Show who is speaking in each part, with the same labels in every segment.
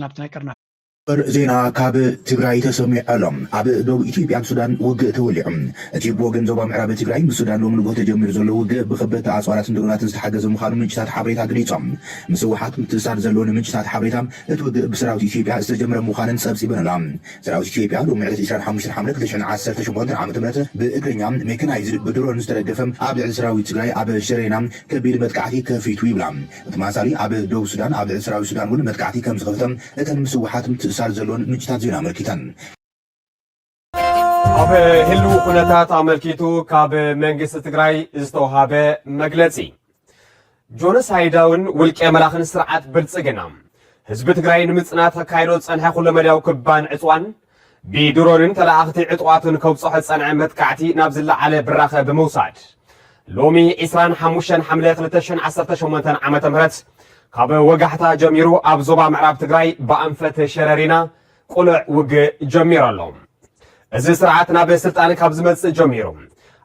Speaker 1: نابتنا كرنا
Speaker 2: زينا كاب تجري تسمع علم عب دو إثيوبيا السودان وجه تولعم أجيب وجن زوبا معربة تجري السودان لو من جوه تجمير زلوا وجه بخبرة عصارات دولات تستحجز مخالف من جسات حبريتها قريتهم مسوحات متسار زلون من جسات حبريتهم توجه بسرعة إثيوبيا استجمر مخالن سبسي بنلام سرعة إثيوبيا لو معرفة إسرائيل حمش الحملة كلشان عسر تشبهون عام تمرة بإكرنيام ممكن عايز بدرون نسترجفهم عب سرعة تجري عب شرينام كبير متكعتي كفي تويبلام تماسالي عب دو السودان عب سرعة السودان ون متكعتي كم سقفتهم لكن مسوحات متسار زلون من جسات زينا مركتان
Speaker 3: أب هلو خناتات عملكيتو كاب منجس تجري استوهابه مجلسي جونس هيداون ولك ملاخن سرعات بلصقنا حزب تجري نمصنات كايرو صنح كل مداو كبان عصوان بيدرون تلاقتي عطواتن كوصح صنع متكعتي نابزل على براخه بموساد لومي إسران حموشن حمله 2018 عام تمرت كاب وجحتا جميرو ابزوبا معراب تجري بانفه شررينا قلع وجه جمير اللهم إذا سرعتنا بسلطان كابز مس جميرو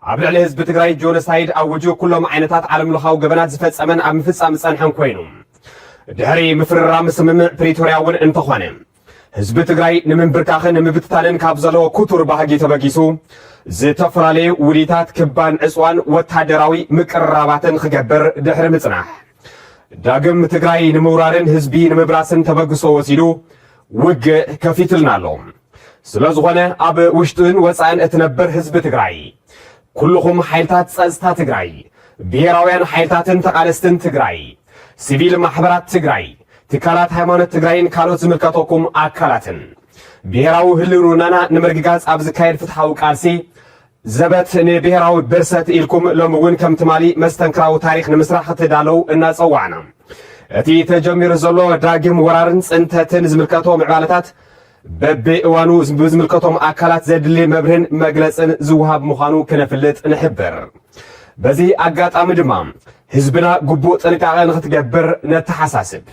Speaker 3: عبر عليه حزب تجري جونسايد أوجو كلهم عينتات عالم لخاو جبنات زفت أمن أم فس أم صنحن كوينو دهري مفرر مسمم بريتوريا ون انتخوانه حزب تجري نمن بركاخن نمن بتتالن كابزلو كتور بهجي تبكيسو زتفرالي وليتات كبان عصوان وتحدراوي مقرباتن خجبر دهر مصنح داغم تجري نمورارن حزبي نمبراسن تبغسو وسيدو وج كفيتلنا لهم سلازغونه اب وشتن وصان اتنبر حزب تجري كلهم حيلتات صزتا تجري بيراوያን حيلتاتن تقالستن تجري سيفيل محبرات تجري تكالات ሃይማኖት ትግራይን ካልኦት ዝምልከቶኩም አካላትን ብሔራዊ ህልውናና ንምርግጋጽ ኣብ ዝካየድ ፍትሓዊ ቃልሲ ዘበት ንብሔራዊ ብርሰት ኢልኩም ሎምውን ከም ትማሊ መስተንክራዊ ታሪክ ንምስራሕ ትዳለው እናጸዋዕና እቲ ተጀሚሩ ዘሎ ዳግም ወራርን ጽንተትን ዝምልከቶ ምዕባለታት በብእዋኑ ዝምልከቶም አካላት ዘድሊ መብርህን መግለጽን ዝውሃብ ምዃኑ ክነፍልጥ ንሕብር በዚ አጋጣሚ ድማ ህዝብና ግቡእ ጥንቃቐ ንኽትገብር ነተሓሳስብ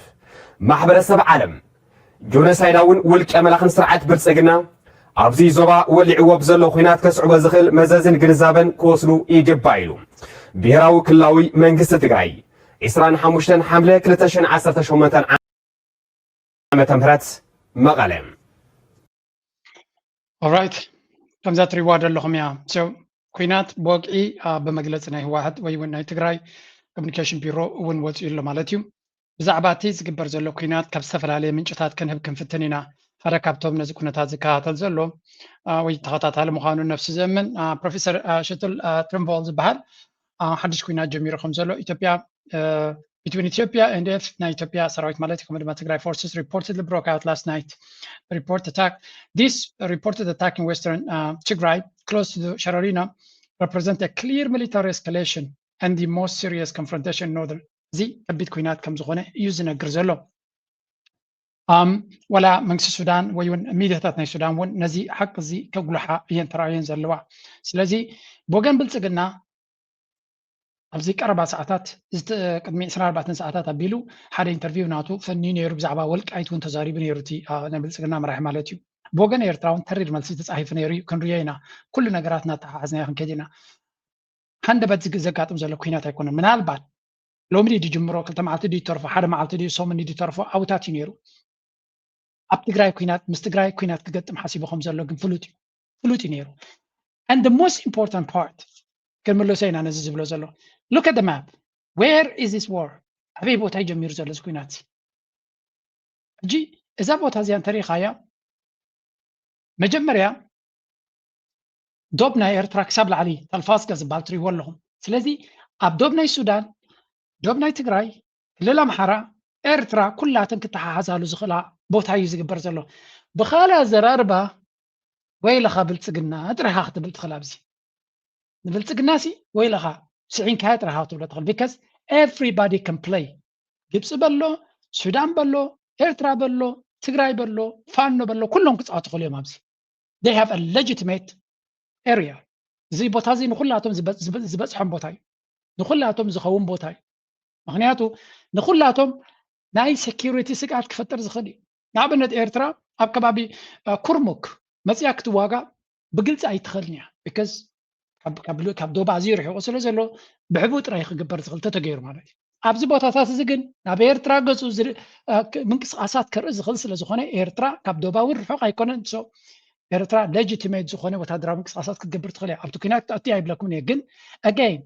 Speaker 3: ማሕበረሰብ ዓለም ጆኖሳይዳውን ውልቀ መላኽን ስርዓት ብልጽግና ኣብዚ ዞባ ወሊዕዎ ብዘሎ ኩናት ከስዕቦ ዝኽእል መዘዝን ግንዛበን ክወስዱ ይግባእ ኢሉ ብሔራዊ ክልላዊ መንግስቲ ትግራይ 25 ሓምለ 2018 ዓመተ ምህረት መቐለ
Speaker 1: alright comes that reward اللهم يا so ኩናት በወቅዒ በመግለጽ ናይ ህወሓት ወይ እውን ናይ ትግራይ ኮሙኒኬሽን ቢሮ እውን ወፂኡ ኣሎ ማለት እዩ ብዛዕባ እቲ ዝግበር ዘሎ ኩናት ካብ ዝተፈላለየ ምንጭታት ክንህብ ክንፍትን ኢና ሓደ ካብቶም ነዚ ኩነታት ዝከታተል ዘሎ ወይ ተኸታታሊ ምዃኑ ነፍሲ ዘምን ፕሮፌሰር ሽትል ትርምቮል ዝበሃል ሓድሽ ኩናት ጀሚሩ ከም ዘሎ ኢትዮጵያ between Ethiopia and Ethiopia ሰራዊት ማለት ከም ድማ Tigray forces reportedly broke out last night. Report attack. This reported attack in western Tigray, close to the Shararina, represent a clear military escalation and the most serious confrontation in northern. ዚ ከቢድ ኩናት ከም ዝኾነ እዩ ዝነግር ዘሎ ወላ መንግስቲ ሱዳን ወይ እውን ሚድያታት ናይ ሱዳን እውን ነዚ ሓቂ እዚ ከጉልሓ እየን ተራእየን ዘለዋ ስለዚ ብወገን ብልጽግና ኣብዚ ቀረባ ሰዓታት ቅድሚ 24 ሰዓታት ኣቢሉ ሓደ ኢንተርቪው ናቱ ፈኒ ነይሩ ብዛዕባ ወልቃይት እውን ተዛሪቡ ነይሩ እቲ ናይ ብልጽግና መራሒ ማለት እዩ ብወገን ኤርትራ እውን ተሪር መልሲ ተጻሒፉ ነይሩ እዩ ክንሪኦ ኢና ኩሉ ነገራት እናተሓሓዝና ክንከይድ ኢና ሃንደበት ዘጋጥም ዘሎ ኩናት ኣይኮነን ምናልባት ሎሚ ዲ ጅምሮ ክልተ መዓልቲ ዲ ተርፎ ሓደ መዓልቲ ዲ ሶምን ዲ ተርፎ ኣውታት እዩ ነይሩ ኣብ ትግራይ ኩናት ምስ ትግራይ ኩናት ክገጥም ሓሲቡ ከም ዘሎ ግን ፍሉጥ እዩ ነይሩ and the most important part ከመለሰ ኢና ነዚ ዝብሎ ዘሎ look at the map where is this war ኣበይ ቦታ ይጀምሩ ዘሎ ኩናት እጂ እዛ ቦታ እዚኣ ታሪኻያ መጀመርያ ዶብ ናይ ኤርትራ ክሳብ ላዕሊ ተልፋስጋ ዝበሃል ትሪእዎ ኣለኹም ስለዚ ኣብ ዶብ ናይ ሱዳን ዶብ ናይ ትግራይ ክልል ኣምሓራ ኤርትራ ኩላተን ክተሓሓዛሉ ዝኽእላ ቦታ እዩ ዝግበር ዘሎ ብኻልእ ኣዘራርባ ወይ ለኻ ብልጽግና ጥራይኻ ክትብል ትኽእል ኣብዚ ንብልጽግና ሲ ወይ ለኻ ስዒንካ ጥራይኻ ክትብል ትኽእል because everybody can play ግብፂ በሎ ሱዳን በሎ ኤርትራ በሎ ትግራይ በሎ ፋኖ በሎ ኩሎም ክጻወቱ ይኽእሉ እዮም ኣብዚ they have a legitimate area እዚ ቦታ እዚ ንኩላቶም ዝበፅሖም ቦታ እዩ ንኩላቶም ዝኸውን ቦታ እዩ ምክንያቱ ንኩላቶም ናይ ሴኪሪቲ ስጋት ክፈጥር ዝኽእል እዩ ንኣብነት ኤርትራ ኣብ ከባቢ ኩርሙክ መፅያ ክትዋጋ ብግልፂ ኣይትኽእልን እያ because ካብ ዶባ ኣዝዩ ርሒቑ ስለ ዘሎ ብሕቡእ ጥራይ ክግበር ዝኽእል ተተገይሩ ማለት እዩ ኣብዚ ቦታታት እዚ ግን ናብ ኤርትራ ገፁ ምንቅስቃሳት ክርኢ ዝኽእል ስለ ዝኾነ ኤርትራ ካብ ደባውን ርሑቕ ኣይኮነን ኤርትራ ሌጂቲሜት ዝኾነ ወታደራዊ ምንቅስቃሳት ክትገብር ትኽእል እያ ኣብቲ ኩናት ክትኣትያ ኣይብለኩምን እየ ግን ኣጋይን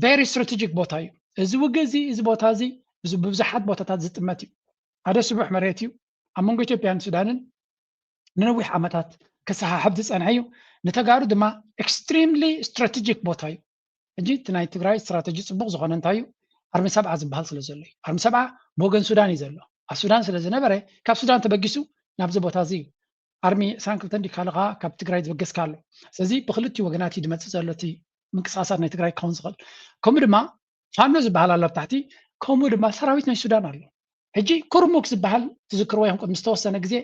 Speaker 1: ቨሪ ስትራቴጂክ ቦታ እዩ እዚ ውግእ እዚ ቦታ እዚ ብብዙሓት ቦታታት ዝጥመት እዩ ሓደ ስቡሕ መሬት እዩ ኣብ መንጎ ኢትዮጵያን ሱዳንን ንነዊሕ ዓመታት ክሰሓሕብ ዝፀንሐ እዩ ንተጋሩ ድማ ኤክስትሪምሊ ስትራቴጂክ ቦታ እዩ ሕጂ እቲ ናይ ትግራይ ስትራቴጂ ፅቡቅ ዝኾነ እንታይ እዩ ኣርሚ ሰብዓ ዝበሃል ስለ ዘሎ እዩ ኣርሚ ሰብዓ ብወገን ሱዳን እዩ ዘሎ ኣብ ሱዳን ስለ ዝነበረ ካብ ሱዳን ተበጊሱ ናብዚ ቦታ እዚ እዩ ኣርሚ 22 ዲካልኻ ካብ ትግራይ ዝበገስካ ኣሎ ስለዚ ብክልቲኡ ወገናት እዩ ድመፅእ ዘሎ እቲ ምንቅስቃሳት ናይ ትግራይ ክኸውን ዝኽእል ከምኡ ድማ ፋኖ ዝበሃል ኣሎ ኣብታሕቲ ከምኡ ድማ ሰራዊት ናይ ሱዳን ኣሎ ሕጂ ኩርሙክ ዝበሃል ትዝክርዎ ይኹም ምስ ተወሰነ ግዜ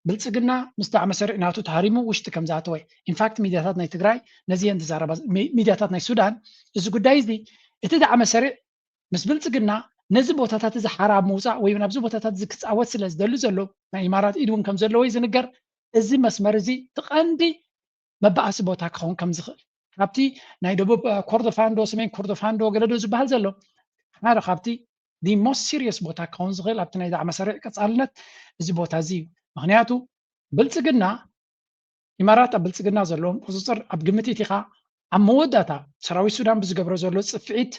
Speaker 1: ብልፅግና ምስ ዳዕመ ሰሪዕ ናቱ ተሃሪሙ ውሽጢ ከም ዝኣተወ ኢንፋክት ሚድያታት ናይ ትግራይ ነዚአን ዝዛረባ ሚድያታት ናይ ሱዳን እዚ ጉዳይ እዚ እቲ ዳዕመ ሰሪዕ ምስ ብልፅግና ነዚ ቦታታት እዚ ሓራብ ምውፃእ ወይ ናብዚ ቦታታት እዚ ክፃወት ስለ ዝደሊ ዘሎ ናይ ኢማራት ኢድ እውን ከም ዘለዎ እዩ ዝንገር እዚ መስመር እዚ ትቐንዲ መባእሲ ቦታ ክኸውን ከም ዝኽእል ካብቲ ናይ ደቡብ ኮርዶፋንዶ ሰሜን ኮርዶፋንዶ ገለዶ ዝበሃል ዘሎ ሓደ ካብቲ ዲ ሞስት ሲሪየስ ቦታ ክኸውን ዝኽእል ኣብቲ ናይ ዳዕመ ሰሪዕ ቀፃልነት እዚ ቦታ እዚ እዩ ምክንያቱ ብልፅግና ኢማራት ኣብ ብልፅግና ዘለዎም ቁፅፅር ኣብ ግምት ኢኻ ኣብ መወዳእታ ሰራዊት ሱዳን ብዝገብሮ ዘሎ ፅፍዒት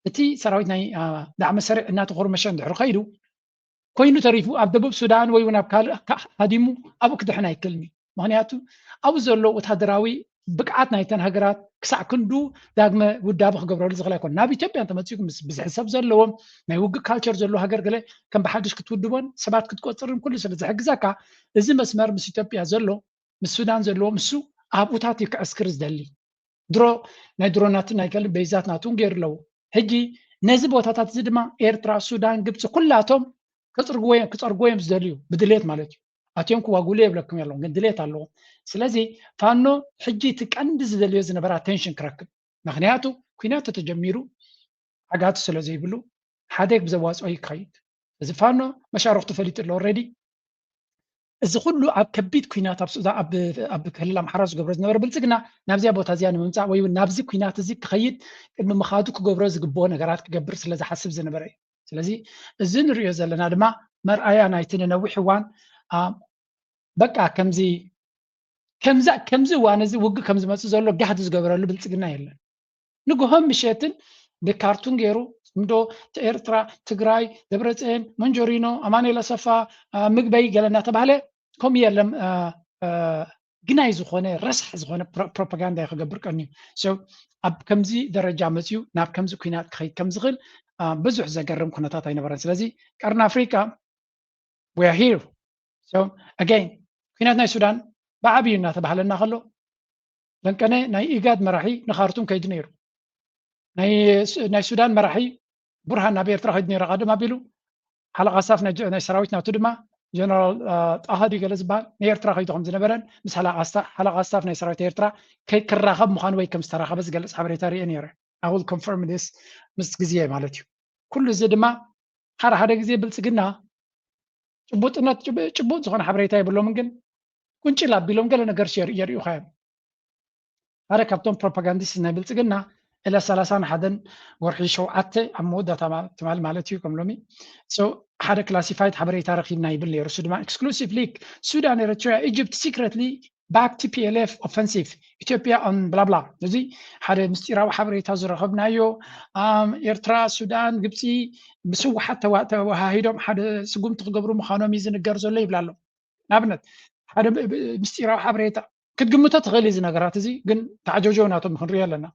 Speaker 1: እቲ ሰራዊት ናይ ዳዕመ ሰሪዕ እናተኮርመሸ እንድሕር ከይዱ ኮይኑ ተሪፉ ኣብ ደቡብ ሱዳን ወይ እውን ኣብ ካልእ ሃዲሙ ኣብኡ ክድሕን ኣይክእልን እዩ ምክንያቱ ኣብኡ ዘሎ ወታደራዊ ብቅዓት ናይተን ሃገራት ክሳዕ ክንዱ ዳግመ ውዳበ ክገብረሉ ዝኽእል ኣይኮነ ናብ ኢትዮጵያ እንተመፂኡ ብዝሕሰብ ዘለዎም ናይ ውግእ ካልቸር ዘሎ ሃገር ገለ ከም ብሓድሽ ክትውድቦን ሰባት ክትቆፅርን ኩሉ ስለ ዝሕግዘካ እዚ መስመር ምስ ኢትዮጵያ ዘሎ ምስ ሱዳን ዘለዎ ምሱ ኣብኡታት እዩ ክዕስክር ዝደሊ ድሮ ናይ ድሮናትን ናይ ካልእ በይዛት ናቱን ገይሩ ኣለዎ ሕጂ ነዚ ቦታታት እዚ ድማ ኤርትራ ሱዳን ግብፂ ኩላቶም ክፀርግዎ ዝደልዩ ብድሌት ማለት እዩ ኣትዮም ክዋግሉ የብለኩም ኣለዎም ግን ድሌት ኣለዎም ስለዚ ፋኖ ሕጂ እቲ ቀንዲ ዝደልዮ ዝነበረ ኣቴንሽን ክረክብ ምክንያቱ ኩናት ተጀሚሩ ዓጋቱ ስለ ዘይብሉ ሓደ ብዘዋፅኦ ይከይድ እዚ ፋኖ መሻርክቱ ፈሊጡ ኣሎ ኦልሬዲ እዚ ኩሉ ኣብ ከቢድ ኩናት ኣብ ክልል ኣምሓራ ዝገብሮ ዝነበረ ብልፅግና ናብዚያ ቦታ እዚያ ንምምፃእ ወይ ናብዚ ኩናት እዚ ክኸይድ ቅድሚ ምኻዱ ክገብሮ ዝግብኦ ነገራት ክገብር ስለ ዝሓስብ ዝነበረ እዩ ስለዚ እዚ ንሪኦ ዘለና ድማ መርኣያ ናይቲ ንነዊሕ እዋን በቃ ከምዚ እዋን እዚ ውግእ ከም ዝመፅእ ዘሎ ጋሕዲ ዝገበረሉ ብልፅግና የለን ንግሆም ምሸትን ብካርቱን ገይሩ ምዶ ኤርትራ ትግራይ ደብረፅዮን መንጆሪኖ ኣማኑኤል ኣሰፋ ምግበይ ገለ እናተባሃለ ከምኡ የለም ግናይ ዝኾነ ረስሕ ዝኾነ ፕሮፓጋንዳ ክገብር ቀኒ እዩ ኣብ ከምዚ ደረጃ መፅኡ ናብ ከምዚ ኩናት ክኸይድ ከም ዝኽእል ብዙሕ ዘገርም ኩነታት ኣይነበረን ስለዚ ቀርኒ ኣፍሪካ we are here so again ኩናት ናይ ሱዳን ብዓብዩ እናተባሃለና ከሎ ለንቀነ ናይ ኢጋድ መራሒ ንካርቱም ከይዱ ነይሩ ናይ ሱዳን መራሒ ቡርሃን ናብ ኤርትራ ከይዱ ነይሩ ቀደም ኣቢሉ ሓለቃ ስታፍ ናይ ሰራዊት ናቱ ድማ ጀነራል ጣሃዲ ገለ ዝበሃል ንኤርትራ ከይዱ ከም ዝነበረን ምስ ሓለቃ ስታፍ ናይ ሰራዊት ኤርትራ ክራኸብ ምዃኑ ወይ ከም ዝተራኸበ ዝገልፅ ሓበሬታ ሪአ ነይረ I will confirm this ምስ ግዜ ማለት እዩ ኩሉ እዚ ድማ ሓደ ግዜ ብልፅግና ጭቡጥ ዝኾነ ሓበሬታ የብሎምን ግን ቁንጭል ኣቢሎም ገለ ነገር የርእዩ ኸዮም ሓደ ካብቶም ፕሮፓጋንዲስት ናይ ብልፅግና ኢለ 31 ወርሒ 7 ኣብ መወዳእታ ትማል ማለት እዩ ከም ሎሚ ሓደ ክላሲፋይድ ሓበሬታ ረኺብና ይብል ነይሩ እሱ ድማ ኤክስክሉሲቭ ሊክ ሱዳን ኤርትራ ኢጅፕት ሲክሬትሊ ባክ TPLF ኦፌንሲቭ ኢትዮጵያ ኦን ብላብላ እዚ ሓደ ምስጢራዊ ሓበሬታ ዝረኸብናዮ ኤርትራ ሱዳን ግብፂ ብስውሓት ተዋሃሂዶም ሓደ ስጉምቲ ክገብሩ ምዃኖም እዩ ዝንገር ዘሎ ይብላ ኣሎ ንኣብነት ሓደ ምስጢራዊ ሓበሬታ ክትግምቶ ትኽእል እዚ ነገራት እዚ ግን ተዓጀብጀው ናቶም ክንሪኦ ኣለና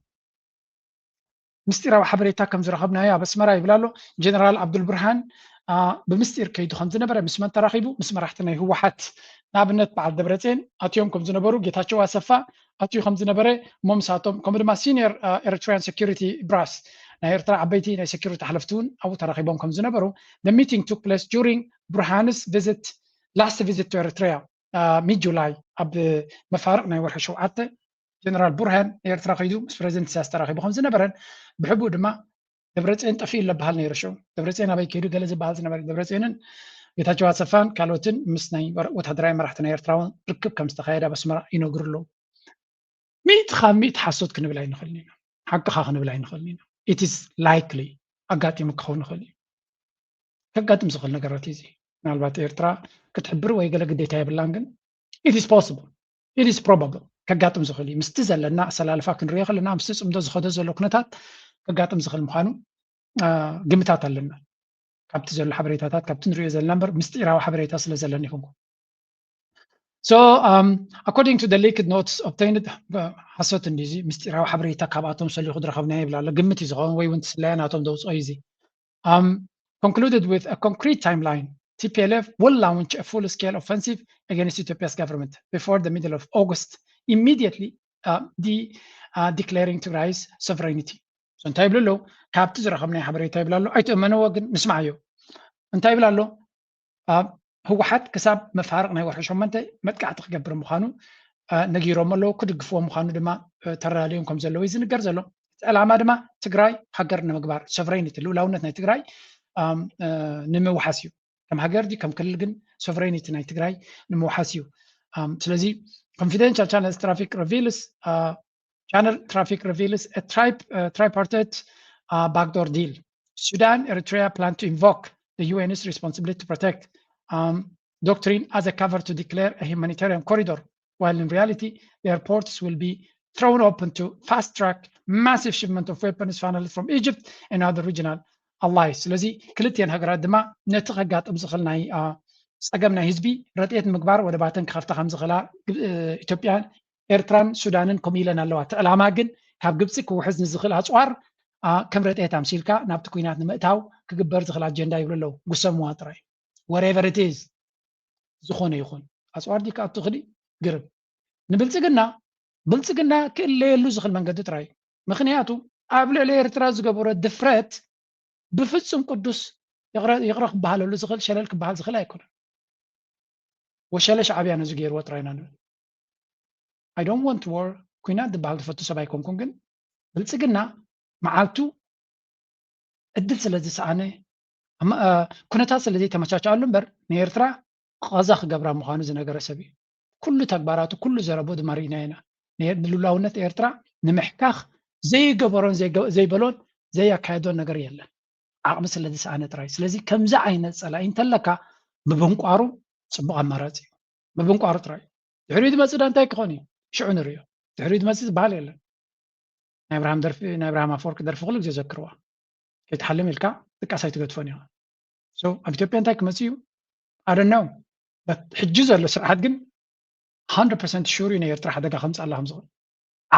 Speaker 1: ምስጢራዊ ሓበሬታ ከም ዝረኸብናዮ ኣብ ኣስመራ ይብላ ኣሎ ጀነራል ዓብዱልብርሃን ብምስጢር ከይዱ ከም ዝነበረ ምስ መን ተራኺቡ ምስ መራሕቲ ናይ ህወሓት ንኣብነት በዓል ደብረፅዮን ኣትዮም ከም ዝነበሩ ጌታቸው ኣሰፋ ኣትዩ ከም ዝነበረ እሞ ምሳቶም ከምኡ ድማ ሲኒየር ኤርትራያን ሴኪሪቲ ብራስ ናይ ኤርትራ ዓበይቲ ናይ ሴኪሪቲ ሓለፍቲ እውን ኣብኡ ተራኺቦም ከም ዝነበሩ the meeting took place during Burhan's last visit to Eritrea mid July ኣብ መፋርቕ ናይ ወርሒ 7 ጀነራል ቡርሃን ኤርትራ ከይዱ ምስ ፕሬዚደንት ኢሳያስ ተራኺቡ ከም ዝነበረን ብሕቡእ ድማ ደብረፅዮን ጠፊኡ ለበሃል ነይሩ ሸው ደብረፅዮን ኣበይ ከይዱ ገለ ዝበሃል ዝነበረ ደብረፅዮንን ጌታቸው ኣሰፋን ካልኦትን ምስ ናይ ወታደራዊ መራሕቲ ናይ ኤርትራ እውን ርክብ ከም ዝተኻየደ ኣብ ኣስመራ ይነግሩ ኣለዉ ሚእቲ ሓሶት ክንብል ኣይንኽእልን ኢና ሓቅኻ ክንብል ኣይንኽእልን ኢና it is likely ኣጋጢሙ ክኸውን ይኽእል እዩ كقاتم زخل نقرات يزي نالبات إيرترا كتحبر ويقال قديت هاي بلانجن it is possible it is probable كقاتم زخلي مستزل لنا سلالفا كنريخ لنا مستسم دو زخو دزلو كنتات كقاتم زخل مخانو قمتات لنا كابت زل حبريتات كابتن ريو زل نمبر مستيرا حبريتا سلا زلن يفوقو. So according to the leaked notes obtained حسوت النيزي مستيرا حبريتا كاباتهم سلي خضر خبنا يبلا لقمتي زغون ويونت سلاناتهم دوس ايزي concluded with a concrete timeline. TPLF will launch a full-scale offensive against Ethiopia's government before the middle of August, immediately declaring Tigray's sovereignty. So انتهي بلو كابت زر خبنا حبريتا يبلا له ايتو منو نسمعيو انتهي بلا له هو حد كسب مفارق ناي ورحشو ما انت متقع تقبر مخانو نغيروم له كدغفو مخانو دما تراليون كم زلو يزنقر زلو العلامه دما تግራይ حجرنا مغبار sovereignty لولاونت ناي تግራይ نموحاسيو كم حجر دي كم كل جن sovereignty ناي تግራይ نموحاسيو ስለዚህ confidential channel traffic reveals a tripartite backdoor deal. Sudan, Eritrea plan to invoke the UN's responsibility to protect doctrine as a cover to declare a humanitarian corridor, while in reality, the airports will be thrown open to fast-track massive shipment of weapons funneled from Egypt and other regional allies. ስለዚህ ክልቲአን ሃገራት ድማ ነቲ ከጋጥም ዝኽልናይ ፀገምናይ ህዝቢ ረድኤት ምግባር ወደ ባተን ክኸፍታ ከም ዝኽእላ ኢትዮጵያን ኤርትራን ሱዳንን ከምኡ ኢለን ኣለዋ እቲ ዕላማ ግን ካብ ግብፂ ክውሕዝ ንዝኽእል ኣፅዋር ከም ረድኤት ኣምሲልካ ናብቲ ኩናት ንምእታው ክግበር ዝኽእል ኣጀንዳ ይብሉ ኣለዉ ጉሰምዋ ጥራይ whatever it is ዝኾነ ይኹን ኣፅዋር ዲካ ኣብቲ ክዲ ግርብ ብልፅግና ክእለየሉ ዝኽእል መንገዲ ጥራይ ምክንያቱ ኣብ ልዕሊ ኤርትራ ዝገበሮ ድፍረት ብፍጹም ቅዱስ ይቕረኽ ክበሃለሉ ዝኽእል ሸለል ክበሃል ዝኽእል ኣይኮነን ወሸለ ሻዕብያ ነዚ ገይርዎ ጥራይና ንብል I don't want war ኩናት ዝበሃል ዝፈቱ ሰብ ኣይኮንኩን ግን ብልፅግና መዓልቱ እድል ስለዝሰኣነ ኩነታት ስለዘይተመቻቸኣሉ እምበር ንኤርትራ ቀዛ ክገብራ ምዃኑ ዝነገረ ሰብ እዩ ኩሉ ተግባራቱ ኩሉ ዘረቦ ድማ ርኢና ኢና ንሉላውነት ኤርትራ ንምሕካኽ ዘይገበሮን ዘይበሎን ዘያካየዶን ነገር የለን ዓቕሚ ስለዝሰኣነ ጥራይ ስለዚ ከምዚ ዓይነት ፀላኢ እንተለካ ብብንቋሩ ፅቡቕ ኣማራፂ እዩ ብብንቋሩ ጥራይ ድሕሪኡ ዝመፅእ ዳ እንታይ ክኾን እዩ ሽዑ ንሪኦ ድሕሪኡ ዝመፅእ ዝበሃል የለን ናይ ብርሃም ኣፈወርቂ ደርፊ ኩሉ ግዜ ዘክርዋ ከይተሓልም ኢልካ ጥቃሳይ ትገድፎን ኢኻ ኣብ ኢትዮጵያ እንታይ ክመፅእ እዩ ኣደናው ሕጂ ዘሎ ስርዓት ግን 100% ሹር እዩ ናይ ኤርትራ ሓደጋ ከምፅእ ኣላ ከምዝኽእል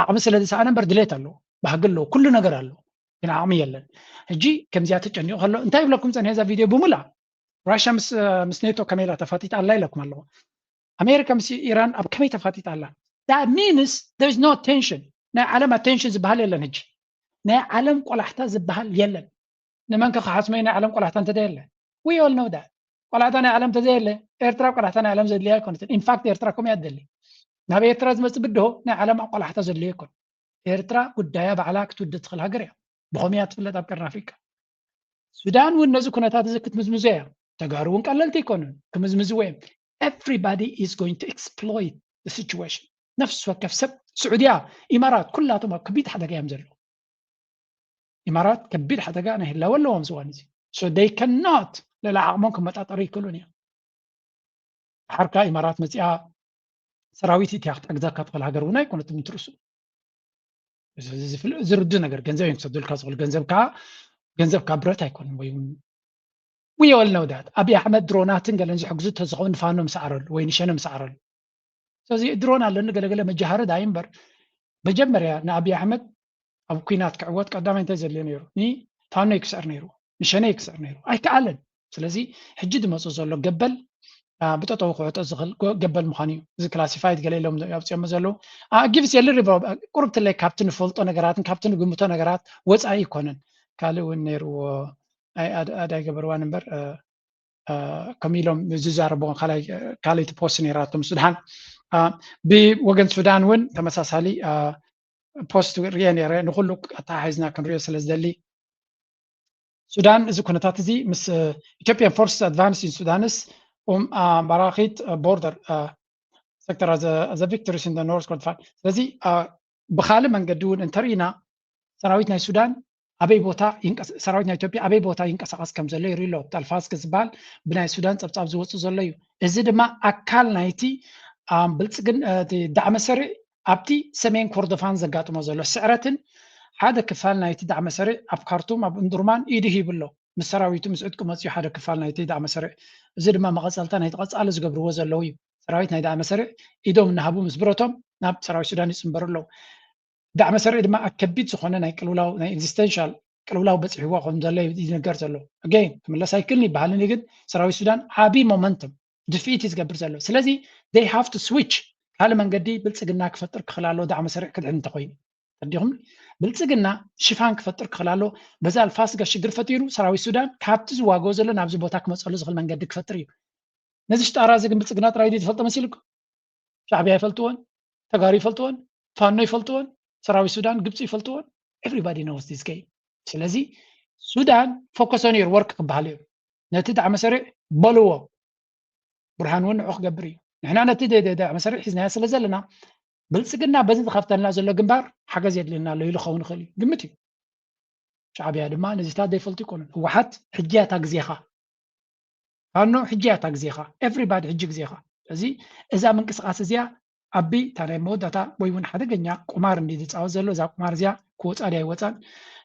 Speaker 1: ዓቕሚ ስለዝሰኣነ እምበር ድሌት ኣለዎ ባህጊ ኣለዎ ኩሉ ነገር ኣለዎ ግን ዓቕሚ የለን ሕጂ ከምዚኣ ተጨኒቑ ከሎ እንታይ ይብለኩም ፀኒሐ እዛ ቪድዮ ብምሉእ ራሽያ ምስ ኔቶ ከመይ ኢላ ተፋጢጣ ኣላ ኢለኩም ኣለዎ ኣሜሪካ ምስ ኢራን ኣብ ከመይ ተፋጢጣ ኣላ that means there is no tension ናይ ዓለም attention ዝበሃል የለን ሕጂ ናይ ዓለም ቆላሕታ ዝበሃል የለን ንመን ከሓስመይ ናይ ዓለም ቆላሕታ እንተዘየለ we all know that ቆላሕታ ናይ ዓለም ተዘየለ ኤርትራ ቆላሕታ ናይ ዓለም ዘድልያ ኣይኮነትን ኢንፋክት ኤርትራ ከምኡ ኣደሊ ናብ ኤርትራ ዝመፅእ ብድሆ ናይ ዓለም ቆላሕታ ዘድልዮ ይኮን ኤርትራ ጉዳያ ባዕላ ክትውድድ ትኽእል ሃገር እያ ብኸመይ እያ ትፍለጥ ኣብ ቀርኒ ኣፍሪካ ሱዳን እውን ነዚ ኩነታት እዚ ክትምዝምዞ እያ ተጋሩ እውን ቀለልቲ ኣይኮኑን ክምዝምዝዎ እዮም everybody is going to exploit the situation ነፍሲ ወከፍ ሰብ ስዑድያ ኢማራት ኩላቶም ኣብ ከቢድ ሓደጋ እዮም ዘለዉ ኢማራት ከቢድ ሓደጋ ናይ ህላወ ኣለዎም ዝዋን እዚ so they cannot ለላ ዓቕሞም ክመጣጠሩ ይክእሉን እዮም ሓርካ ኢማራት መፂኣ ሰራዊት እትያ ክትዕግዛካ ትኽእል ሃገር እውን ኣይኮነትን እንትርሱ ዝርዱ ነገር ገንዘብ እዮም ክሰዱልካ ዝኽእሉ ገንዘብካ ብረት ኣይኮነን ወይ we all know that ኣብይ ኣሕመድ ድሮናትን ገለን ዝሕግዙ ተዝኸውን ንፋኖ ምስዓረሉ ወይ ንሸነ ምስዓረሉ ስለዚ ድሮን ኣለኒ ገለገለ መጃሃረድ ኣይ እምበር መጀመርያ ንኣብይ ኣሕመድ ኣብ ኩናት ክዕወት ቀዳማይ እንታይ ዘድልዮ ነይሩ ንፋኖ ይክስዕር ነይሩ ንሸነ ይክስዕር ነይሩ ኣይከኣለን ስለዚ ሕጂ ድመፁ ዘሎ ገበል ብጠጠው ክውዕጦ ዝኽእል ገበል ምዃኑ እዩ እዚ ክላሲፋይድ ገለ ኢሎም ኣውፅኦሞ ዘለዉ ጊቭስ የለ ሪቨ ቁርብትለይ ካብቲ ንፈልጦ ነገራትን ካብቲ ንግምቶ ነገራት ወፃኢ ይኮነን ካልእ እውን ነይርዎ ኣዳይ ገበርዋን እምበር ከምኡ ኢሎም ዝዛረብዎ ካልይቲ ፖስት ነይራቶም ሱዳን ብወገን ሱዳን እውን ተመሳሳሊ ፖስት ርየ ነይረ ንኩሉ ኣተሓሒዝና ክንሪኦ ስለ ዝደሊ ሱዳን እዚ ኩነታት እዚ ምስ ኢትዮጵያን ፎርስስ ኣድቫንስ ኢን ሱዳንስ ባራኺት ቦርደር ሴክተር as a victories in the north ኮንፋ ስለዚ ብካልእ መንገዲ እውን እንተርኢና ሰራዊት ናይ ሱዳን أبي بوتا سراويتنا إثيوبيا أبي بوتا ينقص كم زلي ريلو تلفاز كزبال بناي السودان تبصاب زوجته زليو إزيد ما أكل نايتي بلتسجن دعم سري أبتي سمين كردفان زقات مزلو سعرتن هذا كفال نايتي دعم سري أفكارتهم أب اندرمان إيده بالله مسراويتو مسعودكم أصيح هذا كفال نايتي دعم سري إزيد ما مغسلتان هيتغسل على زقبرو زلوي سراويتنا دعم سري إيدهم نهبو مسبرتهم ناب سراوي السوداني سنبرلو دعم سري ما أكبيت سخونة نايكلولاو ناي إكزيستنشال كلولاو بس هو قوم زلي ينقر زلو again كمل سايكلني بعلني قد سراوي السودان عابي مومنتم defeat يتقبر زلو سلازي they have to switch هذا من قدي بلصقنا كفتر خلالو دعم سري كد عند تقوين تديهم بلصقنا شفان كفتر خلالو بزال فاسقة شجر فتيرو سراوي السودان كابتز واجو زلو نابز بوتاك مسألة زغل من قد كفتريو نزشت أرازق بلصقنا ترايدي تفلت مسيلكو شعبي يفلتون تجاري يفلتون فانو يفلتون سراوي السودان قبص يفلتون everybody knows this game ስለዚህ ሱዳን ፎከስ ኦን ዮር ወርክ ክበሃል እዩ ነቲ ዳዕመ ሰሪዕ በልዎ ብርሃን እውን ንዑ ክገብር እዩ ንሕና ነቲ ዳዕመ ሰሪዕ ሒዝናዮ ስለ ዘለና ብልፅግና በዚ ዝኸፍተልና ዘሎ ግንባር ሓገዝ የድልየና ኣሎ ኢሉ ክኸውን ይኽእል እዩ ግምት እዩ ሻዕብያ ድማ ነዚታት ዘይፈልጡ ይኮኑን ህወሓት ሕጅያታ ግዜኻ ፋኖ ሕጅያታ ግዜኻ ኤቭሪባዲ ሕጂ ግዜኻ ስለዚ እዛ ምንቅስቃስ እዚኣ ኣቢ እታ ናይ መወዳእታ ወይ እውን ሓደገኛ ቁማር እንዲ ዝፃወት ዘሎ እዛ ቁማር እዚኣ ክወፃ ድያ ይወፃን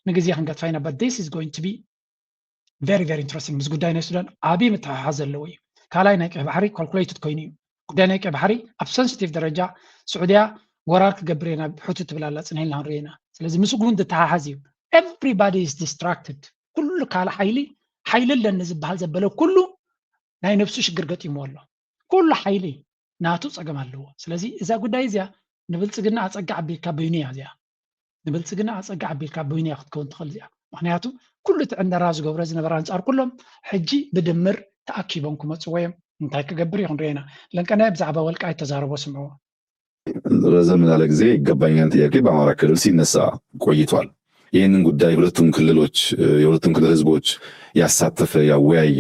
Speaker 1: نجزي خنقت فينا but this is going to be very very interesting مس قداي السودان عبي متحاز اللوي كالاي نايك بحري calculated كويني قداي نايك بحري اب sensitive درجة سعودية وراك قبرينا بحوت تبلالا سنين لهن رينا لازم مسقون تتحازيو everybody is distracted كل كالا حيلي اللي نزب بحال زبلو كله ناي نفسه شقرقت يموالله كل حيلي ناتو صقم اللو سلازي إذا قداي زيا نبلصقنا أصقع بيكابينيا زيا نبلصقنا أصقع بالكابوينيا تكون تخل زيها معناته كل عندنا راس قبر زنا برانس أر كلهم حجي بدمر تأكيبهم متصويم انتهي كجبري هنرينا لأن كان يبزع بولك أي تجارب وسمعوه
Speaker 4: ረዘም ላለ ጊዜ ይገባኛል ጥያቄ በአማራ ክልል ሲነሳ ቆይቷል። ይህንን ጉዳይ የሁለቱም ክልል ህዝቦች ያሳተፈ ያወያየ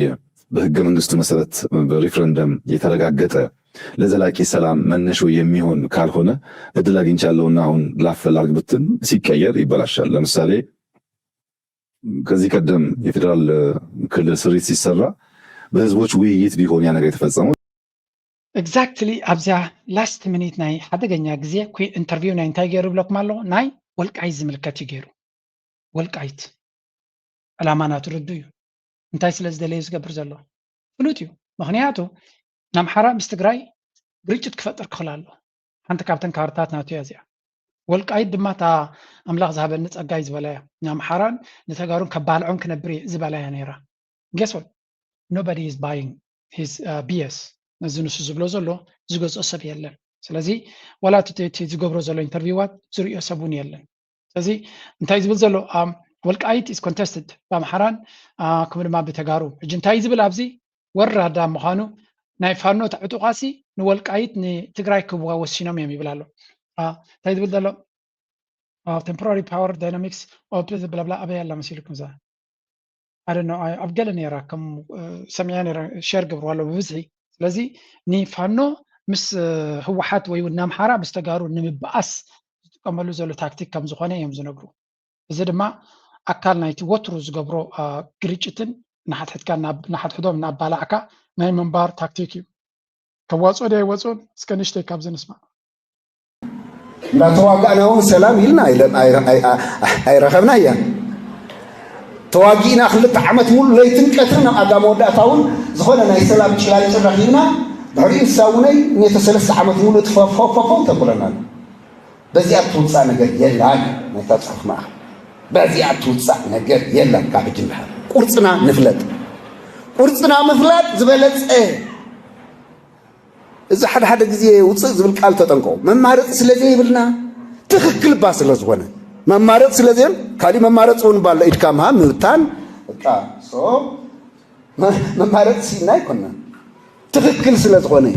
Speaker 4: በህገ መንግስቱ መሰረት በሪፍረንደም የተረጋገጠ ለዘላቂ ሰላም መነሾ የሚሆን ካልሆነ እድል አግኝቻለሁና አሁን ላፈላልግ ብትን ሲቀየር ይበላሻል። ለምሳሌ ከዚህ ቀደም የፌዴራል ክልል ስሪት ሲሰራ በህዝቦች ውይይት ቢሆን ያ ነገር የተፈጸመው
Speaker 1: exactly ኣብዚያ ላስት ሚኒት ናይ ሓደገኛ ግዜ ኩይ ኢንተርቪው ናይ እንታይ ገይሩ ብለኩም ኣሎ ናይ ወልቃይት ዝምልከት እዩ ገይሩ ወልቃይት ዕላማና ትርዱ እዩ እንታይ ስለ ዝደለዩ ዝገብር ዘሎ ፍሉጥ እዩ ምክንያቱ ናምሓራ ምስ ትግራይ ግርጭት ክፈጥር ክኽእል ኣሎ ሓንቲ ካብተን ካርታት ናቱ እያ እዚኣ ወልቃይት ድማ እታ ኣምላኽ ዝሃበኒ ፀጋይ ዝበላ እያ ናምሓራን ንተጋሩን ከባልዖን ክነብር እየ ዝበላ እያ ነይራ guess what nobody is buying his BS ነዚ ንሱ ዝብሎ ዘሎ ዝገዝኦ ሰብ የለን ስለዚ ወላ እቲ ዝገብሮ ዘሎ ኢንተርቪዋት ዝሪኦ ሰብ እውን የለን ስለዚ እንታይ ዝብል ዘሎ ወልቃይት is contested በኣምሓራን ከምኡ ድማ ብተጋሩ ሕጂ እንታይ ዝብል ኣብዚ ወራዳ ምዃኑ ናይ ፋኖ ተዕጡቃሲ ንወልቃይት ንትግራይ ክብዋ ወሲኖም እዮም ይብል ኣሎ እንታይ ዝብል ዘሎ temporary power dynamics of blah blah ኣበይ ኣላ መሲልኩም እዛ I don't know ኣብ ገለ ነይራ ከም ሰሚዐ ነይራ ሼር ገብርዋሎ ብብዝሒ ስለዚ ንፋኖ ምስ ህወሓት ወይ እውን ኣምሓራ ምስ ተጋሩ ንምብኣስ ዝጥቀመሉ ዘሎ ታክቲክ ከም ዝኾነ እዮም ዝነግሩ እዚ ድማ ኣካል ናይቲ ወትሩ ዝገብሮ ግርጭትን ናሓትሕዶም እናባላዕካ ናይ ምንባር ታክቲክ እዩ ከዋፅኦ ዶ ኣይወፅኦን እስከ ንእሽተይ ካብዚ ንስማዕ
Speaker 5: እንዳተዋጋእና እውን ሰላም ኢልና ኣይረኸብና እያ ተዋጊእና 2 ዓመት ሙሉ ለይትን ቀትርን ኣብ ኣጋመ ወዳእታ እውን ዝኾነ ናይ ሰላም ጭላንጭል ረኺብና ድሕሪኡ ንሳውነይ ነቲ 3 ዓመት ሙሉ ትፈፈፈፎ ተብለና በዚኣ ትውፃእ ነገር የላን ናይታ ፅሑፍ ማእኸል በዚኣ ትውፃእ ነገር የለን ካብ ሕጂ ንድሓር ቁርፅና ንፍለጥ ቁርፅና ምፍላጥ ዝበለፀ እዚ ሓደ ግዜ ውፅእ ዝብል ቃል ተጠንቀቑ መማረፂ ስለዘይብልና ትክክል ባ ስለ ዝኾነ መማረፅ ስለዘይን ካሊ መማረፅ እውን ባለ ኢድካ መሃ ምብታን በቃ መማረፅ ሲና ይኮነ ትክክል ስለ ዝኾነ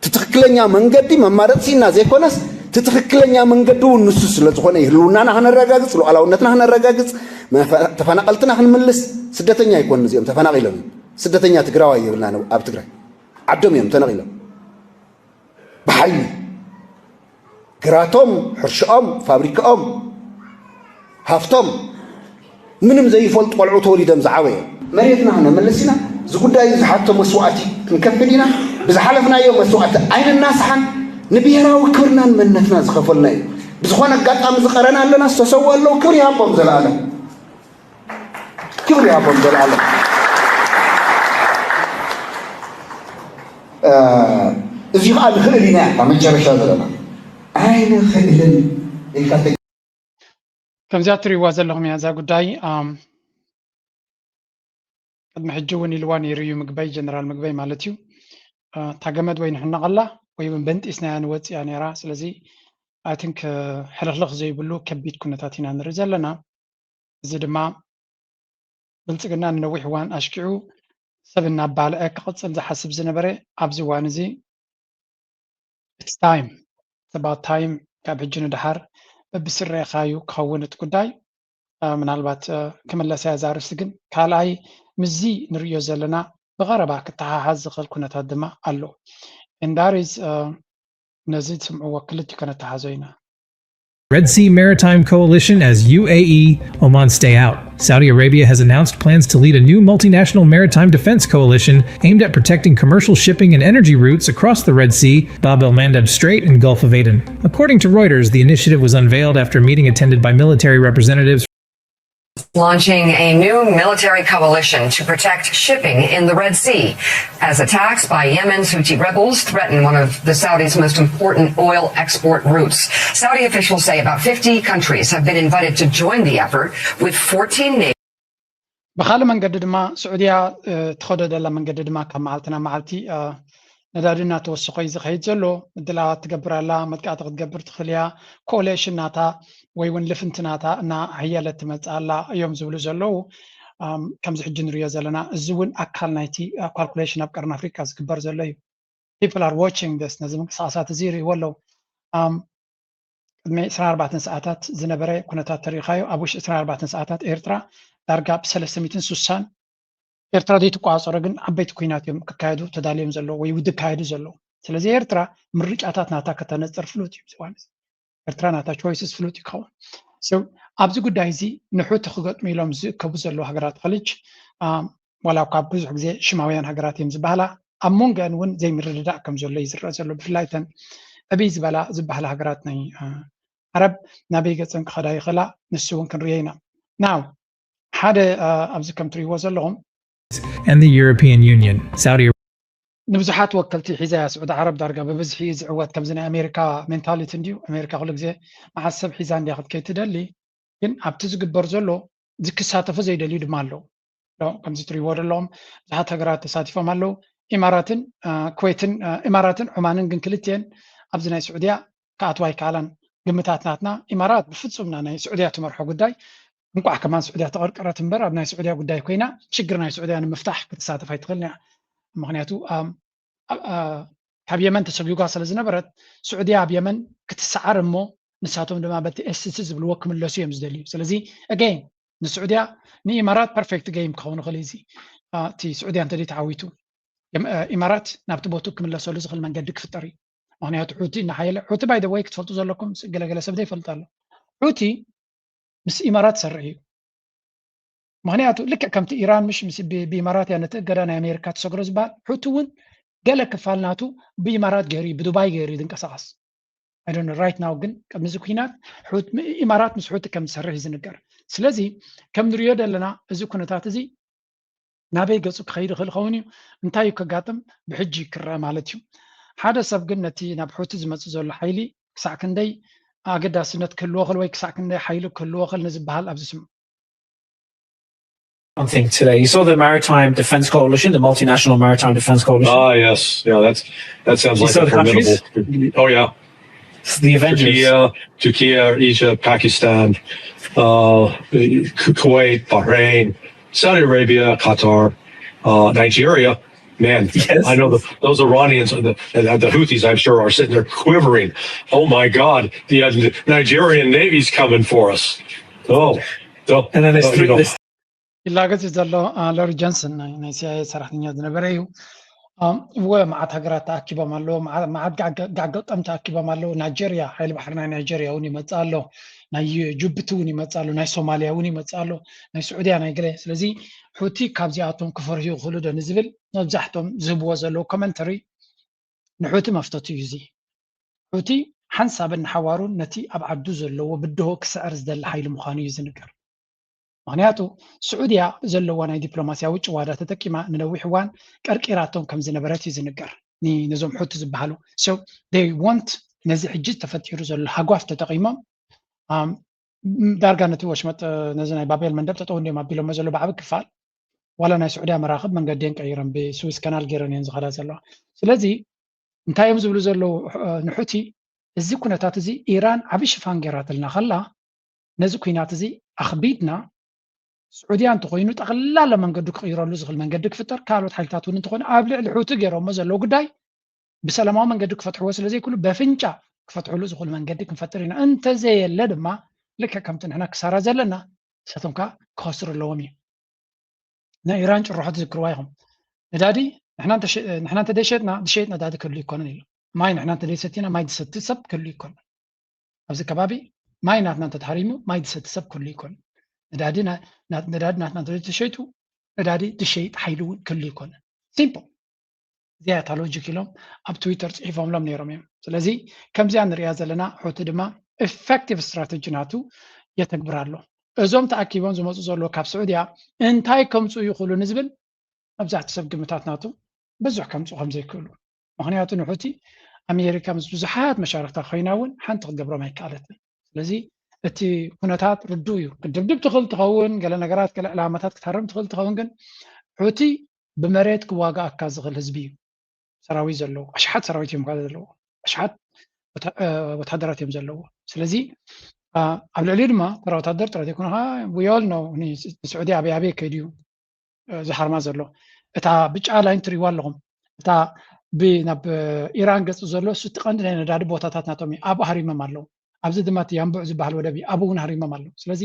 Speaker 5: ትክክለኛ መንገዲ መማረፅ ሲና ዘይኮነስ ትክክለኛ መንገዲ ንሱ ስለ ዝኾነ ህልውናና ክነረጋግፅ ሉዓላውነትና ክነረጋግፅ ተፈናቀልትና ክንምልስ ስደተኛ ይኮን እዚኦም ተፈናቂሎም ስደተኛ ትግራዋይ ይብልና ነው ኣብ ትግራይ ዓዶም እዮም ተነቂሎም ብሓይሊ ግራቶም ሕርሽኦም ፋብሪካኦም ሃፍቶም ምንም ዘይፈልጥ ቆልዑ ተወሊዶም ዝዓበዩ መሬትና ህነ መለሲና ዝጉዳይ ዝሓቶ መስዋዕቲ ክንከፍል ኢና ብዝሓለፍናዮ መስዋዕቲ ኣይንናስሓን ንብሔራዊ ክብርናን መንነትና ዝኸፈልና እዩ ብዝኾነ ኣጋጣሚ ዝቐረና ኣለና ዝተሰው ኣለዉ ክብሪ ይሃቦም ዘለኣለም ክብሪ ይሃቦም ዘለኣለም እዚ ከዓ ንኽእል ኢና ኣብ መጨረሻ ዘለና ኣይንኽእልን ኢልካ
Speaker 1: ከምዚኣ ትሪእዋ ዘለኹም እያ እዛ ጉዳይ ቅድሚ ሕጂ እውን ኢልዋ ነይሩ እዩ ምግበይ ጀነራል ምግበይ ማለት እዩ እታ ገመድ ወይ ንሕነቐላ ወይ እውን በንጢስናያ ንወፅያ ነይራ ስለዚ ኣይ ቲንክ ሕልኽልኽ ዘይብሉ ከቢድ ኩነታት ኢና ንርኢ ዘለና እዚ ድማ ብልፅግና ንነዊሕ እዋን ኣሽኪዑ ሰብ እናባልዐ ክቕፅል ዝሓስብ ዝነበረ ኣብዚ እዋን እዚ ኢትስ ታይም about ታይም ካብ ሕጂ ንድሓር በብስረኻዩ ክኸውን እቲ ጉዳይ ምናልባት ክመለስ እያ ዛርሲ ግን ካልኣይ ምዚ ንሪኦ ዘለና ብቐረባ ክተሓሓዝ ዝኽእል ኩነታት ድማ ኣሎ እንዳሪዝ ነዚ ትስምዕዎ ክልቲኡ ከነተሓዞ ኢና
Speaker 6: Red Sea Maritime Coalition as UAE, Oman stay out. Saudi Arabia has announced plans to lead a new multinational maritime defense coalition aimed at protecting commercial shipping and energy routes across the Red Sea, Bab el-Mandeb Strait, and Gulf of Aden. According to Reuters, the initiative was unveiled after a meeting attended by military representatives.
Speaker 7: Launching a new military coalition to protect shipping in the Red Sea as attacks by Yemen's Houthi rebels threaten one of the Saudis' most important oil export routes. Saudi officials say about 50 countries have been invited to join the effort, with 14 nations.
Speaker 1: بخال منقد دما سعودية تخدد لا منقد دما كمالتنا معلتي ندارنا توسقي زخيت زلو دلا تقبر لا متقاط تقبر تخليا كوليشن ناتا ويون لفنتناتا نا هي لتمت على يوم زولو زلو كم زحج نريا زلنا الزون اكل نايتي كالكوليشن ابقرن افريكا زكبر زلو people are watching this نزم ساعات زيري ولو مي 24 ساعات زنبره كنتات تاريخايو ابوش 24 ساعات ايرترا دارغا ب 360 ኤርትራ ዘይተቋፀረ ግን ዓበይቲ ኩናት እዮም ክካየዱ ተዳልዮም ዘለዉ ወይ ውድብ ካየዱ ዘለዉ ስለዚ ኤርትራ ምርጫታት ናታ ከተነፅር ፍሉጥ እዩ ዝዋንስ ኤርትራ ናታ ቾይስስ ፍሉጥ ይኸውን ሰው ኣብዚ ጉዳይ እዚ ንሑት ክገጥሙ ኢሎም ዝእከቡ ዘለዉ ሃገራት ኸልጅ ዋላ እኳ ብዙሕ ግዜ ሽማውያን ሃገራት እዮም ዝበሃላ ኣብ ሞንገአን እውን ዘይምርድዳእ ከም ዘሎ እዩ ዝረአ ዘሎ ብፍላይ ተን ዕብይ ዝበላ ዝበሃላ ሃገራት ናይ ዓረብ ናበይ ገፀን ክኸዳ ይኽእላ ንሱ እውን ክንሪኦ ኢና ናው ሓደ ኣብዚ ከም ትሪእዎ ዘለኹም
Speaker 6: and the European Union. Saudi
Speaker 1: نبزحات وكلتي حزايا سعود عرب دارقا ببزحي زعوات كم زنا أمريكا منتاليتي نديو أمريكا خلق زي مع السب حزان دي أخذ كي تدلي ين أبتزق برزولو ذيك الساتفة زي دليل مالو لو كم زيتري ورلهم زحات هقرات ساتفة مالو إماراتن كويتن إماراتن عمانن جن كلتين أبزنا السعودية كأتواي كعلن قمتاتنا إمارات بفتسومنا ناي السعودية تمرحو قداي نقع كمان السعودية تغرق راتن برا بناي السعودية قداي كوينا شجرنا السعودية أنا مفتاح كتساتف هيتغلنا مغنياتو كاب يمن تسويقا سلازنبرت سعودية اب يمن كتسعر مو نساتهم دما بتي اسس بالوكم اللوسيم زدلي سلازي اجين السعودية ني امارات بيرفكت جيم كون غليزي تي سعودية انت دي تعويتو امارات نابتبوتو كم اللوسو لزغل من قدك في الطريق مغنياتو حوتي نحيل حوتي باي ذا واي كتفلتو زلكم قلقله سبدي يفلطالو حوتي مس امارات سرعي مغنياتو لك كمت ايران مش بامارات يعني تقرا امريكا تسغرز با حوتون قال كفالناتو بامارات غيري بدبي غيري دنقصاص I don't know right now ግን ከምዚ ኩናት حوت امارات مس حوت كم سرح ዝንገር ስለዚ ከም ንሪኦ ዘለና እዚ ኩነታት እዚ ናበይ ገጹ ክኸይድ ይኽእል ኸውን እዩ እንታይ ከጋጥም ብሕጂ ክረአ ማለት እዩ ሓደ ሰብ ግን ነቲ ናብ حوت ዝመጽእ ዘሎ ሓይሊ ክሳዕ ክንደይ ኣገዳስነት ክህልዎ ኽእል ወይ ክሳዕ ክንደይ ሓይሊ ክህልዎ ኽእል ንዝበሃል ኣብዚ ስሙ
Speaker 8: One thing today. You saw the Maritime Defense Coalition, the multinational Maritime Defense Coalition.
Speaker 9: Ah, yes. Yeah, that sounds like a formidable. Oh, yeah.
Speaker 8: It's the Avengers.
Speaker 9: Turkey, Egypt, Pakistan, Kuwait, Bahrain, Saudi Arabia, Qatar, Nigeria. Man, yes. I know those Iranians, the Houthis, I'm sure, are sitting there quivering. Oh, my God. The Nigerian Navy's coming for us. Oh.
Speaker 8: And then there's this.
Speaker 1: ይላገጽ ዘሎ ሎሪ ጆንሰን ናይ ሲአይኤ ሰራሕተኛ ዝነበረ እዩ ወማዓት ሃገራት ተኣኪቦም ኣለዉ ማዓት ጋገጠም ተኣኪቦም ኣለዉ ናይጀርያ ሓይሊ ባሕሪ ናይ ናይጀርያ እውን ይመፅእ ኣሎ ናይ ጅቡቲ እውን ይመጻሉ ናይ ሶማልያ እውን ይመጻሉ ናይ ስዑድያ ናይ ገለ ስለዚ ሁቲ ካብዚኣቶም ክፈርዩ ይኽእሉ ዶ ንዝብል መብዛሕቶም ዝህብዎ ዘለዉ ኮመንተሪ ንሑቲ መፍተቱ እዩ እዚ ሁቲ ሓንሳብን ሓዋሩን ነቲ ኣብ ዓዱ ዘለዎ ብድሆ ክስዕር ዝደሊ ሓይሊ ምዃኑ እዩ ዝንገር ምክንያቱ ስዑድያ ዘለዋ ናይ ዲፕሎማስያዊ ጭዋዳ ተጠቂማ ንነዊሕ እዋን ቀርቂራቶም ከም ዝነበረት እዩ ዝንገር ነዞም ሁቲ ዝበሃሉ so they want ነዚ ሕጂ ተፈጢሩ ዘሎ ሃጓፍ ተጠቂሞም ዳርጋ ነቲ ወሽመጥ ነዚ ናይ ባቤል መንደብ ጠጠው እንዲኦም ኣቢሎሞ ዘሎ ብዓቢ ክፋል ዋላ ናይ ስዑድያ መራኽብ መንገዲን ቀይረን ብስዊስ ካናል ገይረን እየን ዝኸዳ ዘለዋ ስለዚ እንታይ እዮም ዝብሉ ዘለዉ ንሑቲ እዚ ኩነታት እዚ ኢራን ዓቢ ሽፋን ገይራትልና ኸላ ነዚ ኩናት እዚ ኣኽቢድና ስዑድያ እንተኮይኑ ጠቕላላ መንገዲ ክቕይረሉ ዝኽእል መንገዲ ክፍጠር ካልኦት ሓይልታት እውን እንተኾነ ኣብ ልዕሊ ሁቲ ገይሮሞ ዘለዎ ጉዳይ ብሰላማዊ መንገዲ ክፈትሕዎ ስለዘይክሉ በፍንጫ ክፈትሕሉ ዝኽእል መንገዲ ክንፈጥር ኢና እንተዘየለ ድማ ልክዕ ከምቲ ንሕና ክሳራ ዘለና ንሳቶም ከዓ ክኸስሩ ኣለዎም እዩ ናይ ኢራን ጭራሖት ዝክርዋ ኢኹም ነዳዲ ንሕና እንተደይሸጥና ድሸይጥ ነዳዲ ክህሉ ይኮነን ኢሉ ማይ ንሕና እንተደይሰቲና ማይ ድሰቲ ሰብ ክህሉ ይኮነን ኣብዚ ከባቢ ማይ ናትና እንተተሃሪሙ ማይ ድሰቲ ሰብ ክህሉ ይኮነን ነዳዲ ናትና እንተደይተሸይጡ ነዳዲ ድሸይጥ ሓይሉ እውን ክህሉ ይኮነን ሲምፕል እዚኣ እታ ሎጂክ ኢሎም ኣብ ትዊተር ፅሒፎምሎም ነይሮም እዮም ስለዚ ከምዚኣ ንሪኣ ዘለና ሁቲ ድማ ኤፌክቲቭ ስትራቴጂ ናቱ የተግብር ኣሎ እዞም ተኣኪቦም ዝመፁ ዘለዎ ካብ ስዑድያ እንታይ ከምፁ ይኽእሉ ንዝብል መብዛሕቲ ሰብ ግምታት ናቱ ብዙሕ ከምፁ ከም ዘይክእሉ ምክንያቱ ንሑቲ ኣሜሪካ ምስ ብዙሓት መሻርክታ ኮይና እውን ሓንቲ ክትገብሮም ኣይከኣለትን ስለዚ እቲ ኩነታት ርዱ እዩ ክድብድብ ትኽእል ትኸውን ገለ ነገራት ገለ ዕላማታት ክትሃርም ትኽእል ትኸውን ግን ሁቲ ብመሬት ክዋጋእካ ዝኽእል ህዝቢ እዩ ሰራዊት ዘለዎ ኣሽሓት ሰራዊት እዮም ካለ ዘለዎ ኣሽሓት ወታደራት እዮም ዘለዎ ስለዚ ኣብ ልዕሊኡ ድማ ጥራ ወታደር ጥራት ይኩን ዊኦል ነው ንስዑድያ ኣበይ ኣበይ ከይድዩ ዝሓርማ ዘሎ እታ ብጫ ላይን ትሪእዋ ኣለኹም እታ ናብ ኢራን ገፅ ዘሎ እቲ ቀንዲ ናይ ነዳዲ ቦታታት ናቶም እዩ ኣብኡ ሃሪሞም ኣለዉ ኣብዚ ድማ እቲ ያንቡዕ ዝበሃል ወደብ እዩ ኣብኡ እውን ሃሪሞም ኣለዉ ስለዚ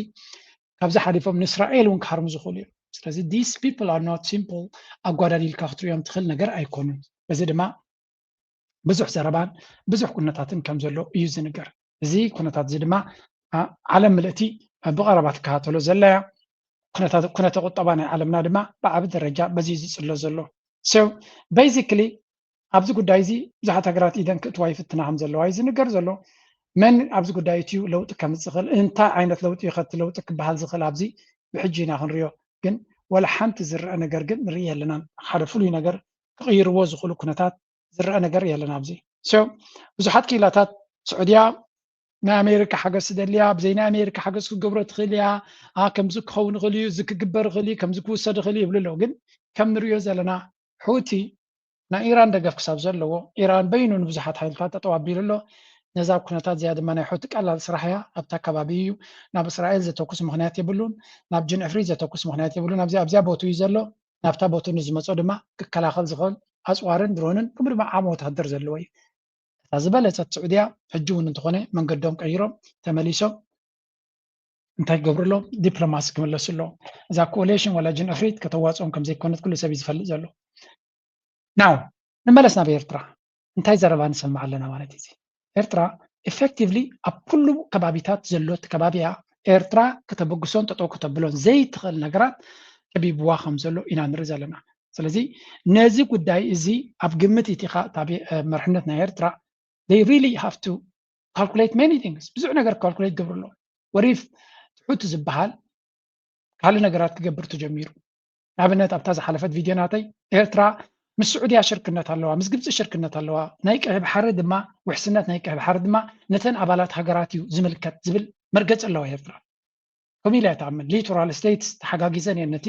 Speaker 1: ካብዚ ሓሊፎም ንእስራኤል እውን ክሃርሙ ዝኽእሉ እዮም ስለዚ ዲስ ፒፕል ኣር ኖት ሲምፕል ኣጓዳዲልካ ክትሪኦም ትኽእል ነገር ኣይኮኑን እዚ ድማ ብዙሕ ዘረባን ብዙሕ ኩነታትን ከም ዘሎ እዩ ዝንገር እዚ ኩነታት እዚ ድማ ዓለም ምልእቲ ብቐረባ ትከታተሎ ዘለያ ኩነተ ቁጠባ ናይ ዓለምና ድማ ብዓቢ ደረጃ በዚ ዝፅሎ ዘሎ ሶ ቤዚክሊ ኣብዚ ጉዳይ እዚ ብዙሓት ሃገራት ኢደን ክእትዋ ይፍትና ከም ዘለዋ እዩ ዝንገር ዘሎ መን ኣብዚ ጉዳይ እትዩ ለውጢ ከምፅእ ዝኽእል እንታይ ዓይነት ለውጢ ይኸቲ ለውጢ ክበሃል ዝኽእል ኣብዚ ብሕጂ ኢና ክንሪኦ ግን ወላ ሓንቲ ዝረአ ነገር ግን ንርኢ ኣለና ሓደ ፍሉይ ነገር ክቕይርዎ ዝኽእሉ ኩነታት ዝረአ ነገር የለና ኣብዚ ሶ ብዙሓት ክኢላታት ስዑድያ ናይ ኣሜሪካ ሓገዝ ትደልያ ብዘይ ናይ ኣሜሪካ ሓገዝ ክገብሮ ትኽእል እያ ከምዚ ክኸውን ይኽእል እዩ እዚ ክግበር ይኽእል እዩ ከምዚ ክውሰድ ይኽእል እዩ ይብሉ ኣለዉ ግን ከም ንሪኦ ዘለና ሁቲ ናይ ኢራን ደገፍ ክሳብ ዘለዎ ኢራን በይኑ ንብዙሓት ሓይልታት ጠጠው ኣቢሉ ኣሎ ነዛ ኩነታት እዚኣ ድማ ናይ ሁቲ ቀላል ስራሕ እያ ኣብታ ከባቢ እዩ ናብ እስራኤል ዘተኩስ ምክንያት የብሉን ናብ ጅንዕፍሪ ዘተኩስ ምክንያት የብሉን ኣብዚኣ ቦቱ እዩ ዘሎ ናብታ ቦቱ ንዝመፆ ድማ ክከላኸል ዝኽእል ኣፅዋርን ድሮንን ከምኡ ድማ ዓሞ ወታደር ዘለዎ እዩ እታ ዝበለፀት ስዑድያ ሕጂ እውን እንተኾነ መንገዶም ቀይሮም ተመሊሶም እንታይ ክገብሩሎም ዲፕሎማሲ ክመለሱ ኣለዎ እዛ ኮሌሽን ወላ ጅንዕፍሪት ከተዋፅኦም ከም ዘይኮነት ኩሉ ሰብ እዩ ዝፈልጥ ዘሎ ናው ንመለስ ናብ ኤርትራ እንታይ ዘረባ ንሰማዕ ኣለና ማለት እዩ ኤርትራ ኤፌክቲቭሊ ኣብ ኩሉ ከባቢታት ዘሎት ከባቢያ ኤርትራ ከተበግሶን ጠጠው ከተብሎን ዘይትኽእል ነገራት ከቢብዋ ከም ዘሎ ኢና ንርኢ ዘለና ስለዚ ነዚ ጉዳይ እዚ ኣብ ግምት ኢቲኻ መርሕነት ናይ ኤርትራ they really have to calculate many things ብዙሕ ነገር ካልኩሌት ገብሩ ኣሎ ወሪፍ ሁቲ ዝበሃል ካልእ ነገራት ክገብር ተጀሚሩ ንኣብነት ኣብታ ዝሓለፈት ቪድዮ ናተይ ኤርትራ ምስ ስዑድያ ሽርክነት ኣለዋ ምስ ግብፂ ሽርክነት ኣለዋ ናይ ቀይ ባሕሪ ድማ ውሕስነት ናይ ቀይ ባሕሪ ድማ ነተን ኣባላት ሃገራት እዩ ዝምልከት ዝብል መርገፅ ኣለዋ ኤርትራ ከምኡ ኢላ ተኣምን ሊቶራል ስቴትስ ተሓጋጊዘን እየን ነቲ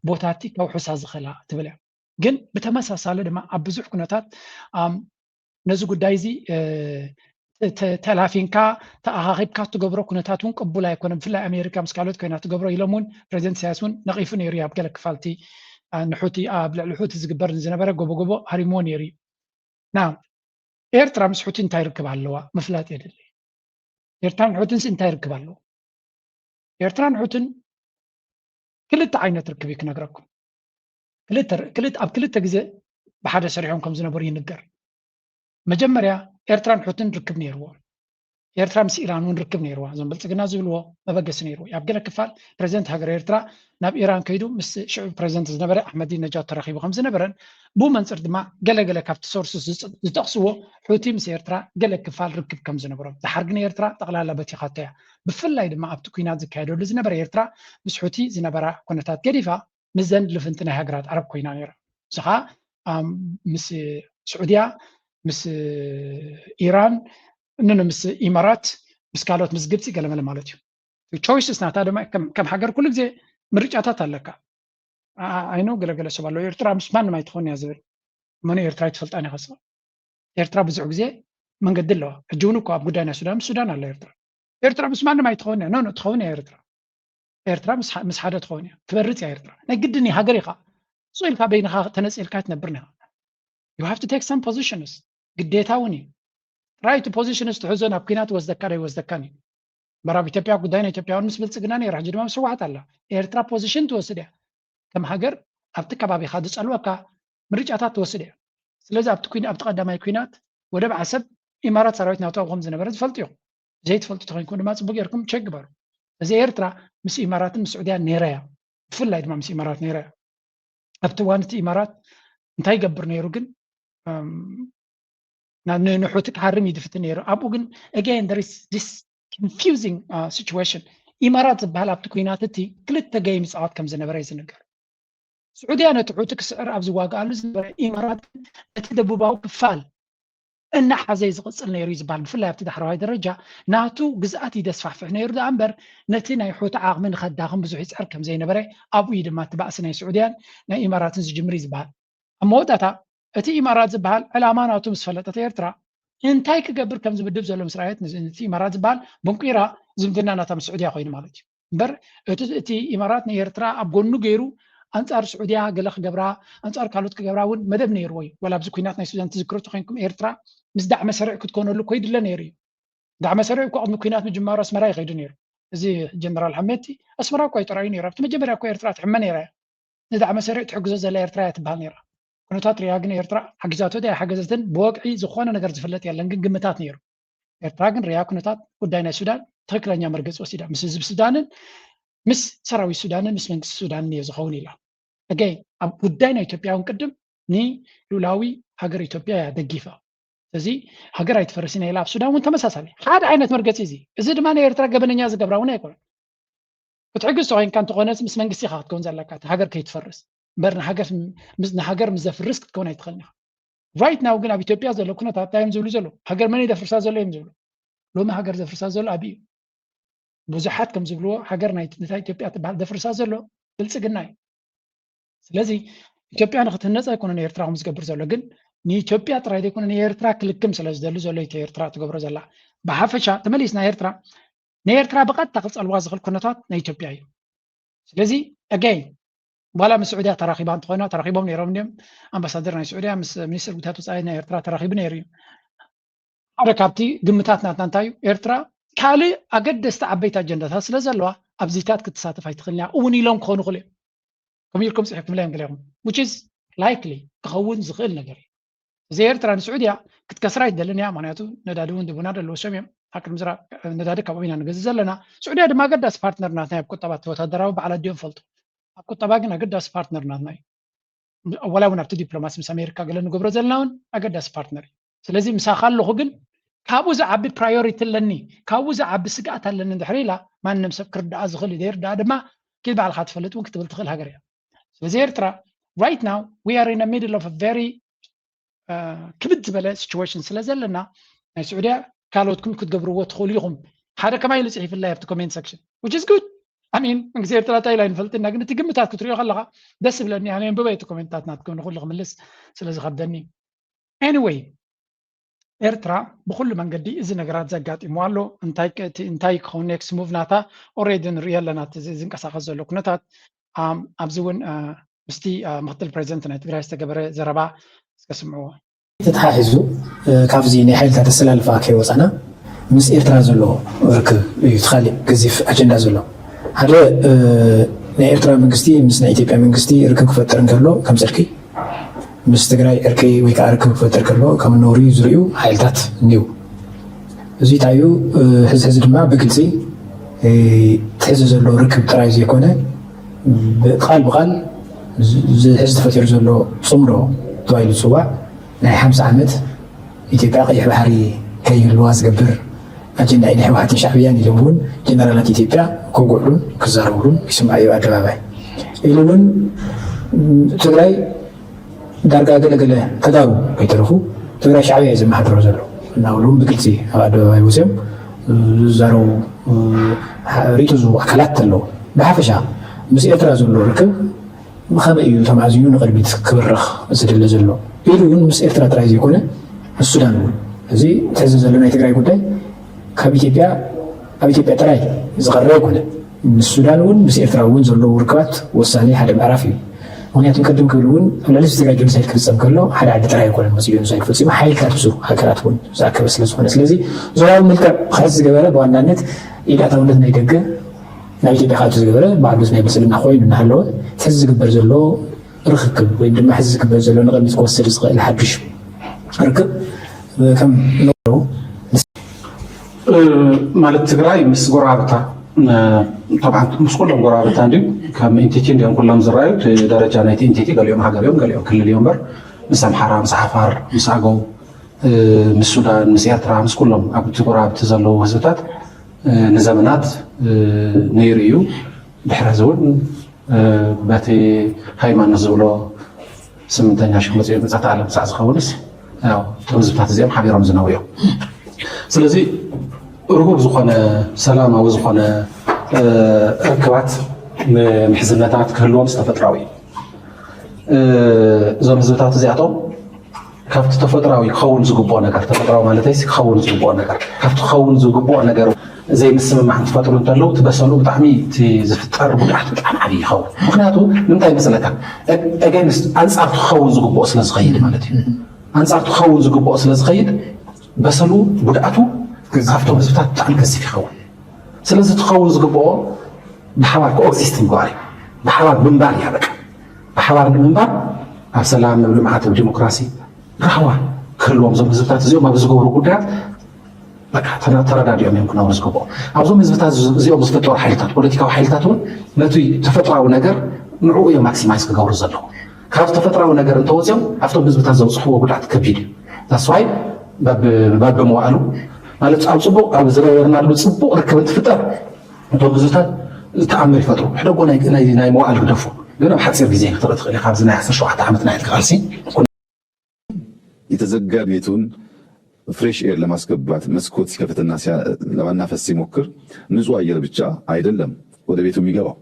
Speaker 1: ቦታቲ ከውሕሳ ዝኽእላ ትብል እያ ግን ብተመሳሳሊ ድማ ኣብ ብዙሕ ኩነታት ነዚ ጉዳይ እዚ ተላፊንካ ተኣኻኺብካ ትገብሮ ኩነታት እውን ቅቡል ኣይኮነን ብፍላይ ኣሜሪካ ምስ ካልኦት ኮይና ትገብሮ ኢሎም እውን ፕሬዚደንት ኢሳያስ እውን ነቒፉ ነይሩ እዩ ኣብ ገለ ክፋልቲ ንሑቲ ኣብ ልዕሊ ሁቲ ዝግበር ዝነበረ ጎቦ ሃሪሞ ነይሩ እዩ ና ኤርትራ ምስ ሁቲ እንታይ ርክብ ኣለዋ ምፍላጥ የድሊ ኤርትራን ሁቲንስ እንታይ ርክብ ኣለዎ ኤርትራን ሁቲን ክልተ ዓይነት ርክብ እዩ ክነግረኩም ኣብ ክልተ ግዜ ብሓደ ሰሪሖም ከም ዝነበሩ ይንገር መጀመርያ ኤርትራን ሁቲን ርክብ ነይርዎ ኤርትራ ምስ ኢራን እውን ርክብ ነይርዋ እዞም ብልፅግና ዝብልዎ መበገሲ ነይሩ ኣብ ገለ ክፋል ፕሬዚደንት ሃገር ኤርትራ ናብ ኢራን ከይዱ ምስ ሽዑ ፕሬዚደንት ዝነበረ ኣሕመዲነጃድ ተራኺቡ ከም ዝነበረን ብኡ መንፅር ድማ ገለገለ ካብቲ ሶርስስ ዝጠቕስዎ ሑቲ ምስ ኤርትራ ገለ ክፋል ርክብ ከም ዝነበሮም ዝሓርጊ ኤርትራ ጠቕላላ በቲኻቶ እያ ብፍላይ ድማ ኣብቲ ኩናት ዝካየደሉ ዝነበረ ኤርትራ ምስ ሑቲ ዝነበራ ኩነታት ገዲፋ ምስ ዘንድ ልፍንቲ ናይ ሃገራት ዓረብ ኮይና ነይራ እዚ ከዓ ምስ ስዑድያ ምስ ኢራን እንነ ምስ ኢማራት ምስ ካልኦት ምስ ግብፂ ገለመለ ማለት እዩ ቾይስስ ናታ ድማ ከም ሃገር ኩሉ ግዜ ምርጫታት ኣለካ አይኖ ገለገለ ሰብ ኣሎ ኤርትራ ምስ ማንም ኣይትኾን እያ ዝብል መን ኤርትራ ይትፈልጣን ይኸስ ኤርትራ ብዙሕ ግዜ መንገዲ ኣለዋ ሕጂ እውን እኮ ኣብ ጉዳይ ናይ ሱዳን ምስ ሱዳን ኣላ ኤርትራ ምስ ማንም ኣይትኾን እያ ኖ ትኸውን እያ ኤርትራ ምስ ሓደ ትኸውን እያ ትበርፅ እያ ኤርትራ ናይ ግድን ሃገር ኢኻ ኢልካ በይንኻ ተነፂልካ ትነብር ኒኻ you have to take some positions ግዴታ እውን እዩ right positions ትሕዞ ናብ ኩናት ወስደካ ዶ ይወስደካን እዩ ምዕራብ ኢትዮጵያ ጉዳይ ናይ ኢትዮጵያውን ምስ ብልፅግና ነይራ ሕጂ ድማ ምስ ህወሓት ኣላ ኤርትራ ፖዚሽን ትወስድ እያ ከም ሃገር ኣብቲ ከባቢኻ ዝፀልወካ ምርጫታት ትወስድ እያ ስለዚ ኣብቲ ቀዳማይ ኩናት ወደብ ዓሰብ ኢማራት ሰራዊት ናብኡ ከም ዝነበረ ዝፈልጡ እዮም ዘይትፈልጡ ተኮይንኩም ድማ ፅቡቅ ጌርኩም ቸክ ግበሩ እዚ ኤርትራ ምስ ኢማራትን ምስ ስዑድያን ነይራ እያ ብፍላይ ድማ ምስ ኢማራት ነይራ እያ ኣብቲ እዋን እቲ ኢማራት እንታይ ይገብር ነይሩ ግን ንሑቲ ክሃርም ይድፍት ነይሩ ኣብኡ ግን again there is this confusing situation ኢማራት ዝበሃል ኣብቲ ኩናት እቲ ክልተ ገይም ይፃወት ከም ዝነበረ ይዝንገር ስዑድያ ነቲ ሑቲ ክስዕር ኣብ ዝዋግኣሉ ዝነበረ ኢማራት እቲ ደቡባዊ ክፋል እናሓዘይ ዝቕፅል ነይሩ ዝበሃል ብፍላይ ኣብቲ ዳሕረዋይ ደረጃ ናቱ ግዝኣት ይደስፋሕፍሕ ነይሩ ዳ እምበር ነቲ ናይ ሑቲ ዓቕሚ ንኸዳኽም ብዙሕ ይፅዕር ከም ዘይነበረ ኣብኡ ድማ እቲ ባእሲ ናይ ስዑድያን ናይ ኢማራትን ዝጅምር እዩ ዝበሃል ኣብ መወዳእታ እቲ ኢማራት ዝበሃል ዕላማ ናቱ ምስ ፈለጠት ኤርትራ እንታይ ክገብር ከም ዝምድብ ዘሎ ምስ ረኣየት እቲ ኢማራት ዝበሃል በንቂራ ዝምድና ናታ ምስ ስዑድያ ኮይኑ ማለት እዩ እምበር እቲ ኢማራት ንኤርትራ ኣብ ጎኑ ገይሩ ኣንጻር ስዑድያ ገለ ክገብራ ኣንጻር ካልኦት ክገብራ እውን መደብ ነይርዎ እዩ ወላ ኣብዚ ኩናት ናይ ሱዳን ትዝክሩ ተኮይንኩም ኤርትራ ምስ ዳዕመ ሰሪዕ ክትኮነሉ ኮይድለ ነይሩ እዩ ዳዕመ ሰሪዕ እኮ ቅድሚ ኩናት ምጅማሩ ኣስመራ ይኸይዱ ነይሩ እዚ ጀነራል ሓመቲ ኣስመራ እኮ ኣይጠራዩ ነይሩ ኣብቲ መጀመርያ እኮ ኤርትራ ትሕመ ነይራ እያ ንዳዕመ ሰሪዕ ትሕግዞ ዘላ ኤርትራ እያ ትበሃል ነይራ ኩነታት ሪያ ግን ኤርትራ ሓጊዛቶ ዳ ሓገዘትን ብወቅዒ ዝኾነ ነገር ዝፍለጥ የለን ግን ግምታት ነይሩ ኤርትራ ግን ሪያ ኩነታት ጉዳይ ናይ ሱዳን ትክክለኛ መርገፂ ወሲዳ ምስ ህዝቢ ሱዳንን ምስ ሰራዊት ሱዳንን ምስ መንግስቲ ሱዳንን እየ ዝኸውን ኢላ ኣገይ ኣብ ጉዳይ ናይ ኢትዮጵያ እውን ቅድም ንሉላዊ ሃገር ኢትዮጵያ እያ ደጊፋ ስለዚ ሃገር ኣይትፈርስን ኢላ ኣብ ሱዳን እውን ተመሳሳሊ ሓደ ዓይነት መርገፂ እዚ ድማ ናይ ኤርትራ ገበነኛ ዝገብራ እውን ኣይኮነን ክትሕግዝ ተኮይንካ እንተኾነስ ምስ መንግስቲ ኢኻ ክትከውን ዘለካ ሃገር ከይትፈርስ እምበር ንሃገር ምስ ዘፍርስ ክትከውን ኣይትኽእልን ኢኻ ራይት ናው ግን ኣብ ኢትዮጵያ ዘሎ ኩነታት እንታይ ዝብሉ ዘሎ ሃገር መን ዘፍርሳ ዘሎ እዮም ዝብሉ ሎሚ ሃገር ዘፍርሳ ዘሎ ኣብዩ ብዙሓት ከም ዝብልዎ ሃገር ናይ ኢትዮጵያ ትበሃል ዘፍርሳ ዘሎ ብልፅግና እዩ ስለዚ ኢትዮጵያ ንክትህነፅ ኣይኮነን ኤርትራ ከም ዝገብር ዘሎ ግን ንኢትዮጵያ ጥራይ ዘይኮነ ንኤርትራ ክልክም ስለ ዝደሊ ዘሎ ኤርትራ ትገብሮ ዘላ ብሓፈሻ ተመሊስና ኤርትራ ንኤርትራ ብቐጥታ ክፀልዋ ዝኽእል ኩነታት ናይ ኢትዮጵያ እዩ ስለዚ ኣገይ ዋላ ምስ ስዑድያ ተራኺባ እንትኾይና ተራኺቦም ነይሮም እዮም ኣምባሳደር ናይ ስዑድያ ምስ ሚኒስትር ጉዳያት ወፃኢ ናይ ኤርትራ ተራኺቡ ነይሩ እዩ ሓደ ካብቲ ግምታት ናትና እንታይ እዩ ኤርትራ ካልእ ኣገደስቲ ዓበይቲ ኣጀንዳታት ስለ ዘለዋ ኣብዚታት ክትሳተፍ ኣይትኽእልን እያ እውን ኢሎም ክኾኑ ይኽእሉ እዮም ከምኡ ኢልኩም ፅሒፍኩም ላ ገሊኹም which is likely ክኸውን ዝኽእል ነገር እዩ እዚ ኤርትራ ንስዑድያ ክትከስራ ኣይትደልን እያ ምክንያቱ ነዳዲ እውን ድቡና ደለዎ ሰብ እዮም ኣብ ምዝራቅ ነዳዲ ካብኡ ኢና ንገዝእ ዘለና ስዑድያ ድማ ኣገዳሲ ፓርትነር ናትና ኣብ ቁጠባት ወታደራዊ በዓላት ድዮም ፈልጡ ኣብ ቁጠባ ግን ኣገዳሲ ፓርትነር ናትና እዩ ወላ እውን ኣብቲ ዲፕሎማሲ ምስ ኣሜሪካ ገለ ንገብሮ ዘለና እውን ኣገዳሲ ፓርትነር እዩ ስለዚ ምሳኻ ኣለኹ ግን ካብኡ ዝዓቢ ፕራዮሪቲ ኣለኒ ካብኡ ዝዓቢ ስግኣት ኣለኒ እንድሕር ኢላ ማንም ሰብ ክርዳኣ ዝኽእል እዩ ዘይርዳኣ ድማ ክል ባዕልካ ትፈልጥ እውን ክትብል ትኽእል ሃገር እያ ስለዚ ኤርትራ right now we are in the middle of a very ክብድ ዝበለ situation ስለ ዘለና ናይ ስዑድያ ካልኦትኩም ክትገብርዎ ትኽእሉ ኢኹም ሓደ ከማይ ኢሉ ፅሒፍላይ ኣብቲ ኮሜንት section which is good I mean እንግዲህ ኤርትራ እንታይ ኢላ ንፈልጥና ግን እቲ ግምታት ክትሪኦ ከለኻ ደስ ይብለኒ ኣነ ንበበይ እቲ ኮሜንታት ናትኩም ንኹሉ ክምልስ ስለ ዝኸብደኒ anyway ኤርትራ ብኩሉ መንገዲ እዚ ነገራት ዘጋጢሞ ኣሎ እንታይ ክኸውን ኔክስት ሙቭ ናታ ኦልሬዲ ንሪኦ ኣለና ዝንቀሳቐስ ዘሎ ኩነታት ኣብዚ እውን ምስቲ ምክትል ፕሬዚደንት ናይ ትግራይ ዝተገበረ ዘረባ እስከስምዕዎ
Speaker 8: ተተሓሒዙ ካብዚ ናይ ሓይልታት ኣሰላልፋ ከይወፃና ምስ ኤርትራ ዘሎ ርክብ እዩ ትኻሊእ ገዚፍ ኣጀንዳ ዘሎ ሓደ ናይ ኤርትራ መንግስቲ ምስ ናይ ኢትዮጵያ መንግስቲ ርክብ ክፈጥር እንከሎ ከም ፅድቂ ምስ ትግራይ ዕርቂ ወይ ከዓ ርክብ ክፈጥር ከሎ ከም ነውሪ ዝርዩ ሓይልታት እኒው እዚ ታዩ ሕዚ ድማ ብግልፂ ትሕዚ ዘሎ ርክብ ጥራይ ዘይኮነ ብቃል ብቃል ሕዚ ተፈጢሩ ዘሎ ፅምዶ ተባሂሉ ዝፅዋዕ ናይ 50 ዓመት ኢትዮጵያ ቀይሕ ባሕሪ ከይህልዋ ዝገብር አጀንዳ ናይ ህወሓትን ሻዕብያን ኢሎም እውን ጀነራላት ኢትዮጵያ ከጉዕሉን ክዛረብሉን ይስምዓዩ ኣደባባይ ኢሉ እውን ትግራይ ዳርጋ ገለገለ ተጋሩ ከይተረፉ ትግራይ ሻዕብያ እዩ ዘመሓድሮ ዘሎ እናብሎም ብግልፂ ኣብ ኣደባባይ ወፅዮም ዝዛረቡ ሪቱ ዝህቡ ኣካላት ኣለዉ ብሓፈሻ ምስ ኤርትራ ዘሎ ርክብ ብኸመይ እዩ ተማዕዝዩ ንቅድሚት ክብረኽ ዝድለ ዘሎ ኢሉ እውን ምስ ኤርትራ ጥራይ ዘይኮነ ምስ ሱዳን እውን እዚ ትሕዚ ዘሎ ናይ ትግራይ ጉዳይ ካብ ኢትዮጵያ ኣብ ኢትዮጵያ ጥራይ ዝቐረበ ኣይኮነ ምስ ሱዳን እውን ምስ ኤርትራ እውን ዘለዉ ርክባት ወሳኒ ሓደ ምዕራፍ እዩ ምክንያቱም ቅድም ክብል እውን ኣብ ልዕሊ ትግራይ ጆኖሳይድ ክፍፀም ከሎ ሓደ ዓዲ ጥራይ ኣይኮነን መፅኡ ጆኖሳይድ ፈፂሙ ሓይልታት ብዙ ሃገራት እውን ዝኣከበ ስለ ዝኾነ ስለዚ ዞባዊ መልክዕ ክሕዝ ዝገበረ ብዋናነት ኢዳታውነት ናይ ደገ ናብ ኢትዮጵያ ካኣቱ ዝገበረ ባዕሉስ ናይ ብልፅግና ኮይኑ እናሃለወ ሕዚ ዝግበር ዘሎ ርክክብ ወይ ድማ ሕዚ ዝግበር ዘሎ ንቅድሚት ክወስድ ዝኽእል ሓዱሽ ርክብ ከም ንብሎ
Speaker 10: ማለት ትግራይ ምስ ጎረባብታ طبعا مش كلهم قرابة عندي كم انتيتي عندهم كلهم زراير درجة نايت انتيتي قال يوم حاجة قال يوم كل اليوم بر مس أمحرة مس عفار مس عقو مس السودان مس إيرترا مس كلهم أبو تقراب تزلوا هزتات نزامنات نيريو بحرزون باتي هاي ما نزولو سمنتين عشان مزيد من تعلم ساعة خونس أو توزبات زيهم حبيرهم زناويو سلزي رغب زخانة سلام أو زخانة ركبات محزنات كلهم استفتراوي زم زبطات زياتهم كافت تفتراوي خون زقبوا نجار تفتراو مالتيس خون زقبوا نجار كافت خون زقبوا نجار زي مسمى مع تفترون تلو تبسلوا بتحمي تزفتر بدحت بتحمي خون مخناتو نمتى مثلا أجنس أنصار خون زقبوا أصلا صغير مالتي أنصار خون زقبوا أصلا صغير بسلوا بدأتو كافتو زبطات تعال كسي في خون سلازة تخون زقبوا بحوار كوكسيستم قاري بحوار بنبار يا بك بحوار بنبار السلام نبلو معاتب ديمقراسي رحوة كلهم زم زبطات زيهم ما بزقوا قدرات بك ترى اليوم يمكن أن نزقوا أبزوم زبطات زيهم زفتور حيلتات بوليتيكا وحيلتاتون نتوي تفترة ونجر نعوية ماكسيمايز كجور زلوا كاف تفترة ونجر انتوزيهم أفتو بزبطات زو صحوة قدرات كبيرة تسوي باب بموالو مالت أو صبوا أو زرورنا له صبوا ركبت فترة انتو بزبطات تعمل فترة حدا قلنا ناي موالو دفو لأنه بحتصير بزين خطرت خلي خابزنا يحسن شو حتى عمتنا يتقالسين
Speaker 4: የተዘጋ ቤቱን ፍሬሽ ኤር ለማስገባት መስኮት ሲከፍትና ለማናፈስ ሲሞክር ንጹህ አየር ብቻ አይደለም ወደ ቤቱ የሚገባው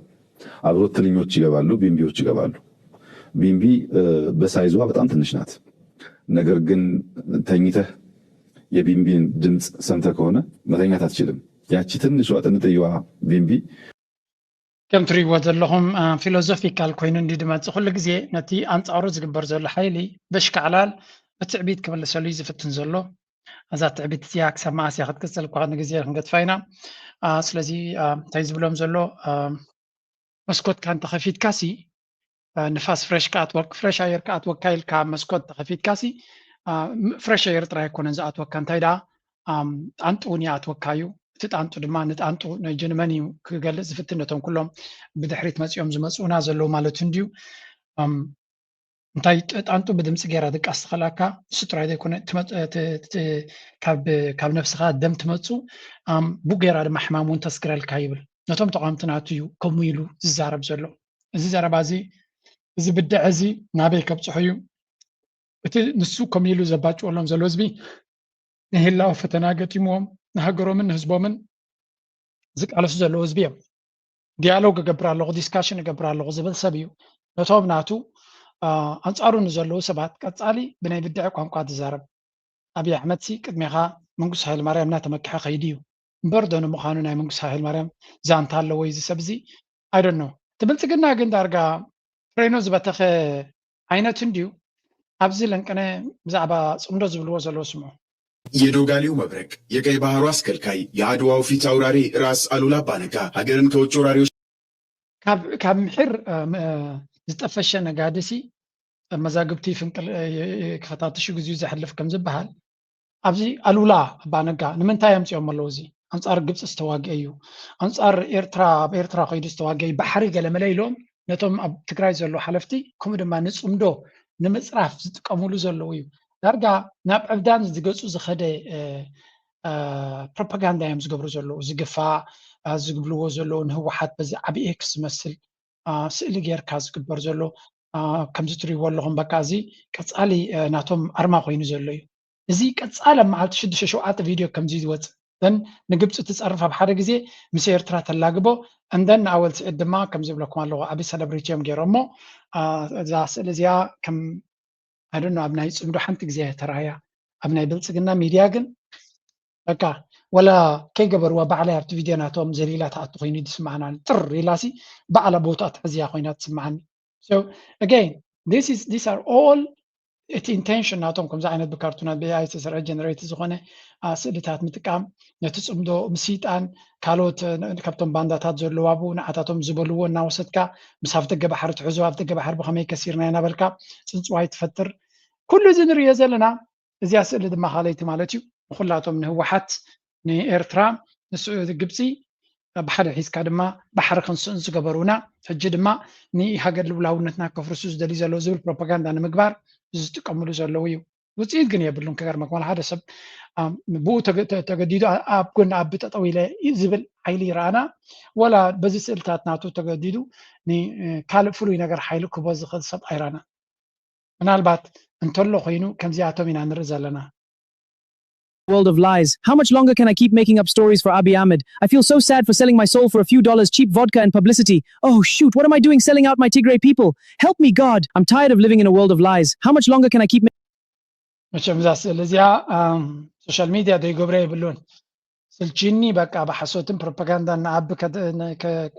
Speaker 4: አብሮት ትንኞች ይገባሉ ቢምቢዎች ይገባሉ ቢምቢ በሳይዟ በጣም ትንሽ ናት ነገር ግን ተኝተህ የቢምቢን ድምጽ ሰምተህ ከሆነ መተኛት አትችልም ያቺ ትንሿ ጥንጥየዋ ቢምቢ
Speaker 1: كم تريوا ዘለኹም ፊሎዞፊካል ኮይኑ እንዲድመጽ ኩሉ ግዜ ነቲ አንጻሩ ዝግበር ዘሎ ሓይሊ በሽካዕላል በትዕቢት ክመለሰሉ ዝፍትን ዘሎ እዛ ትዕቢት እዚኣ ክሳብ መዓስ እያ ክትቅፅል እኳ ንግዜ ክንገድፋይና ስለዚ እንታይ ዝብሎም ዘሎ መስኮትካ እንተኸፊትካሲ ንፋስ ፍሬሽ ፍሬሽ ኣየር ከኣትወካ ኢልካ መስኮት ተኸፊትካሲ ፍሬሽ ኣየር ጥራይ ኣይኮነን ዝኣትወካ እንታይ ደኣ ጣንጡ እውን ይኣትወካ እዩ እቲ ጣንጡ ድማ ንጣንጡ ንጀርመኒ ክገልጽ ዝፍትን ነቶም ኩሎም ብድሕሪት መፅኦም ዝመፁና ዘለዉ ማለት እንድዩ እንታይ ጣንጡ ብድምፂ ጌራ ድቃስ ትኸላካ እሱ ጥራይ ዘይኮነ ካብ ነፍስኻ ደም ትመፁ ቡቅ ጌራ ድማ ሕማም እውን ተስግረልካ ይብል ነቶም ተቋምትናቱ እዩ ከምኡ ኢሉ ዝዛረብ ዘሎ እዚ ዘረባ እዚ እዚ ብድዕ እዚ ናበይ ከብፅሑ እዩ እቲ ንሱ ከምኡ ኢሉ ዘባጭወሎም ዘሎ ህዝቢ ንህላዊ ፈተና ገጢሞም ንሃገሮምን ንህዝቦምን ዝቃለሱ ዘለዉ ህዝቢ እዮም ዲያሎግ እገብር ኣለኹ ዲስካሽን እገብር ኣለኹ ዝብል ሰብ እዩ ነቶም ናቱ አንጻሩ ንዘለዉ ሰባት ቀጻሊ ብናይ ብድዕ ቋንቋ ትዛረብ ኣብይ ኣሕመድ ሲ ቅድሚኻ መንግስቱ ሃይለማርያም እናተመክሐ ከይዲ እዩ እምበር ዶ ንምዃኑ ናይ መንግስቱ ሃይለማርያም ዛንታ ኣለዎ እዚ ሰብ እዚ ኣይዶን ኖ ትብልፅግና ግን ዳርጋ ፍሬኖ ዝበተኸ ዓይነት እንድዩ ኣብዚ ለንቀነ ብዛዕባ ፅምዶ ዝብልዎ ዘለዎ ስምዑ
Speaker 11: የዶጋሌው መብረቅ የቀይ ባህሩ አስከልካይ የአድዋው ፊት አውራሪ ራስ አሉላ አባነጋ ሀገርን ከውጭ ወራሪዎች
Speaker 1: ካብ ምሕር ዝጠፈሸ ነጋድሲ መዛግብቲ ፍንቅል ክፈታትሹ ግዜኡ ዘሕልፍ ከም ዝበሃል أبزي ألولا بانجا نمنتاي يمسيهم ملوزي أنصار جبس استواجعيو أنصار إيرترا قيد استواجعي بحري قال ملايلهم نتوم تقرأي زلوا حلفتي كم دم نص أمدو نمسرف كمولو زلوا درجة ناب أبدان زجوجو زخدة propaganda يمز قبرو زلوا زجفاء زقبلو زلوا إنه واحد بس عبي إكس مثل سئل غير كاز قبر زلوا كم زتري واللهم بكازي كتسالي ناتوم أرما خوين زلوا زي كتسال مع تشد شوات فيديو كم زيد وات then نجبت تتصرف بحاجة جزء مسير ترى تلاقبه and then أول تقدمه كم زي بلكم الله أبي celebrity يوم جرمه زاس لزيا كم I don't know أبناء يسمدو حنتك زي ترايا أبناء بلتقنا ميديا جن أكا ولا كي قبر وبعلى فيديو ناتوم زليلات عطويني تسمعنا تر ريلاسي بعلى بوتات عزيا خوينا تسمعني so again these are all እቲ ኢንቴንሽን ናቶም ከምዚ ዓይነት ብካርቱናት ብኣይ ዝተሰርሐ ጀነሬት ዝኾነ ስእልታት ምጥቃም ነቲ ፅምዶ ምሲጣን ካልኦት ካብቶም ባንዳታት ዘለዋ ብኡ ንዓታቶም ዝበልዎ እናወሰድካ ምስ ኣፍ ደገ ባሕሪ ትሕዞ ኣፍ ደገ ባሕሪ ብኸመይ ከሲርና እናበልካ ፅንፅዋይ ትፈጥር ኩሉ እዚ ንሪኦ ዘለና እዚኣ ስእሊ ድማ ካለይቲ ማለት እዩ ንኩላቶም ንህወሓት ንኤርትራ ግብፂ ብሓደ ሒዝካ ድማ ባሕሪ ክንስእን ዝገበሩና ሕጂ ድማ ንሃገር ልውላውነትና ከፍርሱ ዝደልዩ ዘለዉ ዝብል ፕሮፓጋንዳ ንምግባር ዝጥቀምሉ ዘለዉ እዩ ውፅኢት ግን የብሉን ከገርመክ ዋላ ሓደ ሰብ ብኡ ተገዲዱ ኣብ ጎኒ ኣብ ጠጠው ኢለ ዝብል ሓይሊ ይረኣና ወላ በዚ ስእልታት ናቱ ተገዲዱ ካልእ ፍሉይ ነገር ሓይሊ ክቦ ዝኽእል ሰብ ኣይረኣና ምናልባት እንተሎ ኮይኑ ከምዚኣቶም ኢና ንርኢ ዘለና
Speaker 12: World of lies. How much longer can I keep making up stories for Abiy Ahmed? I feel so sad for selling my soul for a few dollars, cheap vodka and publicity. Oh shoot, what am I doing selling out my Tigray people? Help me God. I'm tired of living in a world of lies. How much longer can I keep
Speaker 1: مشم زاس لزيا سوشيال ميديا دي غبري يبلون سلچيني بقى بحسوتن بروباغندا نعب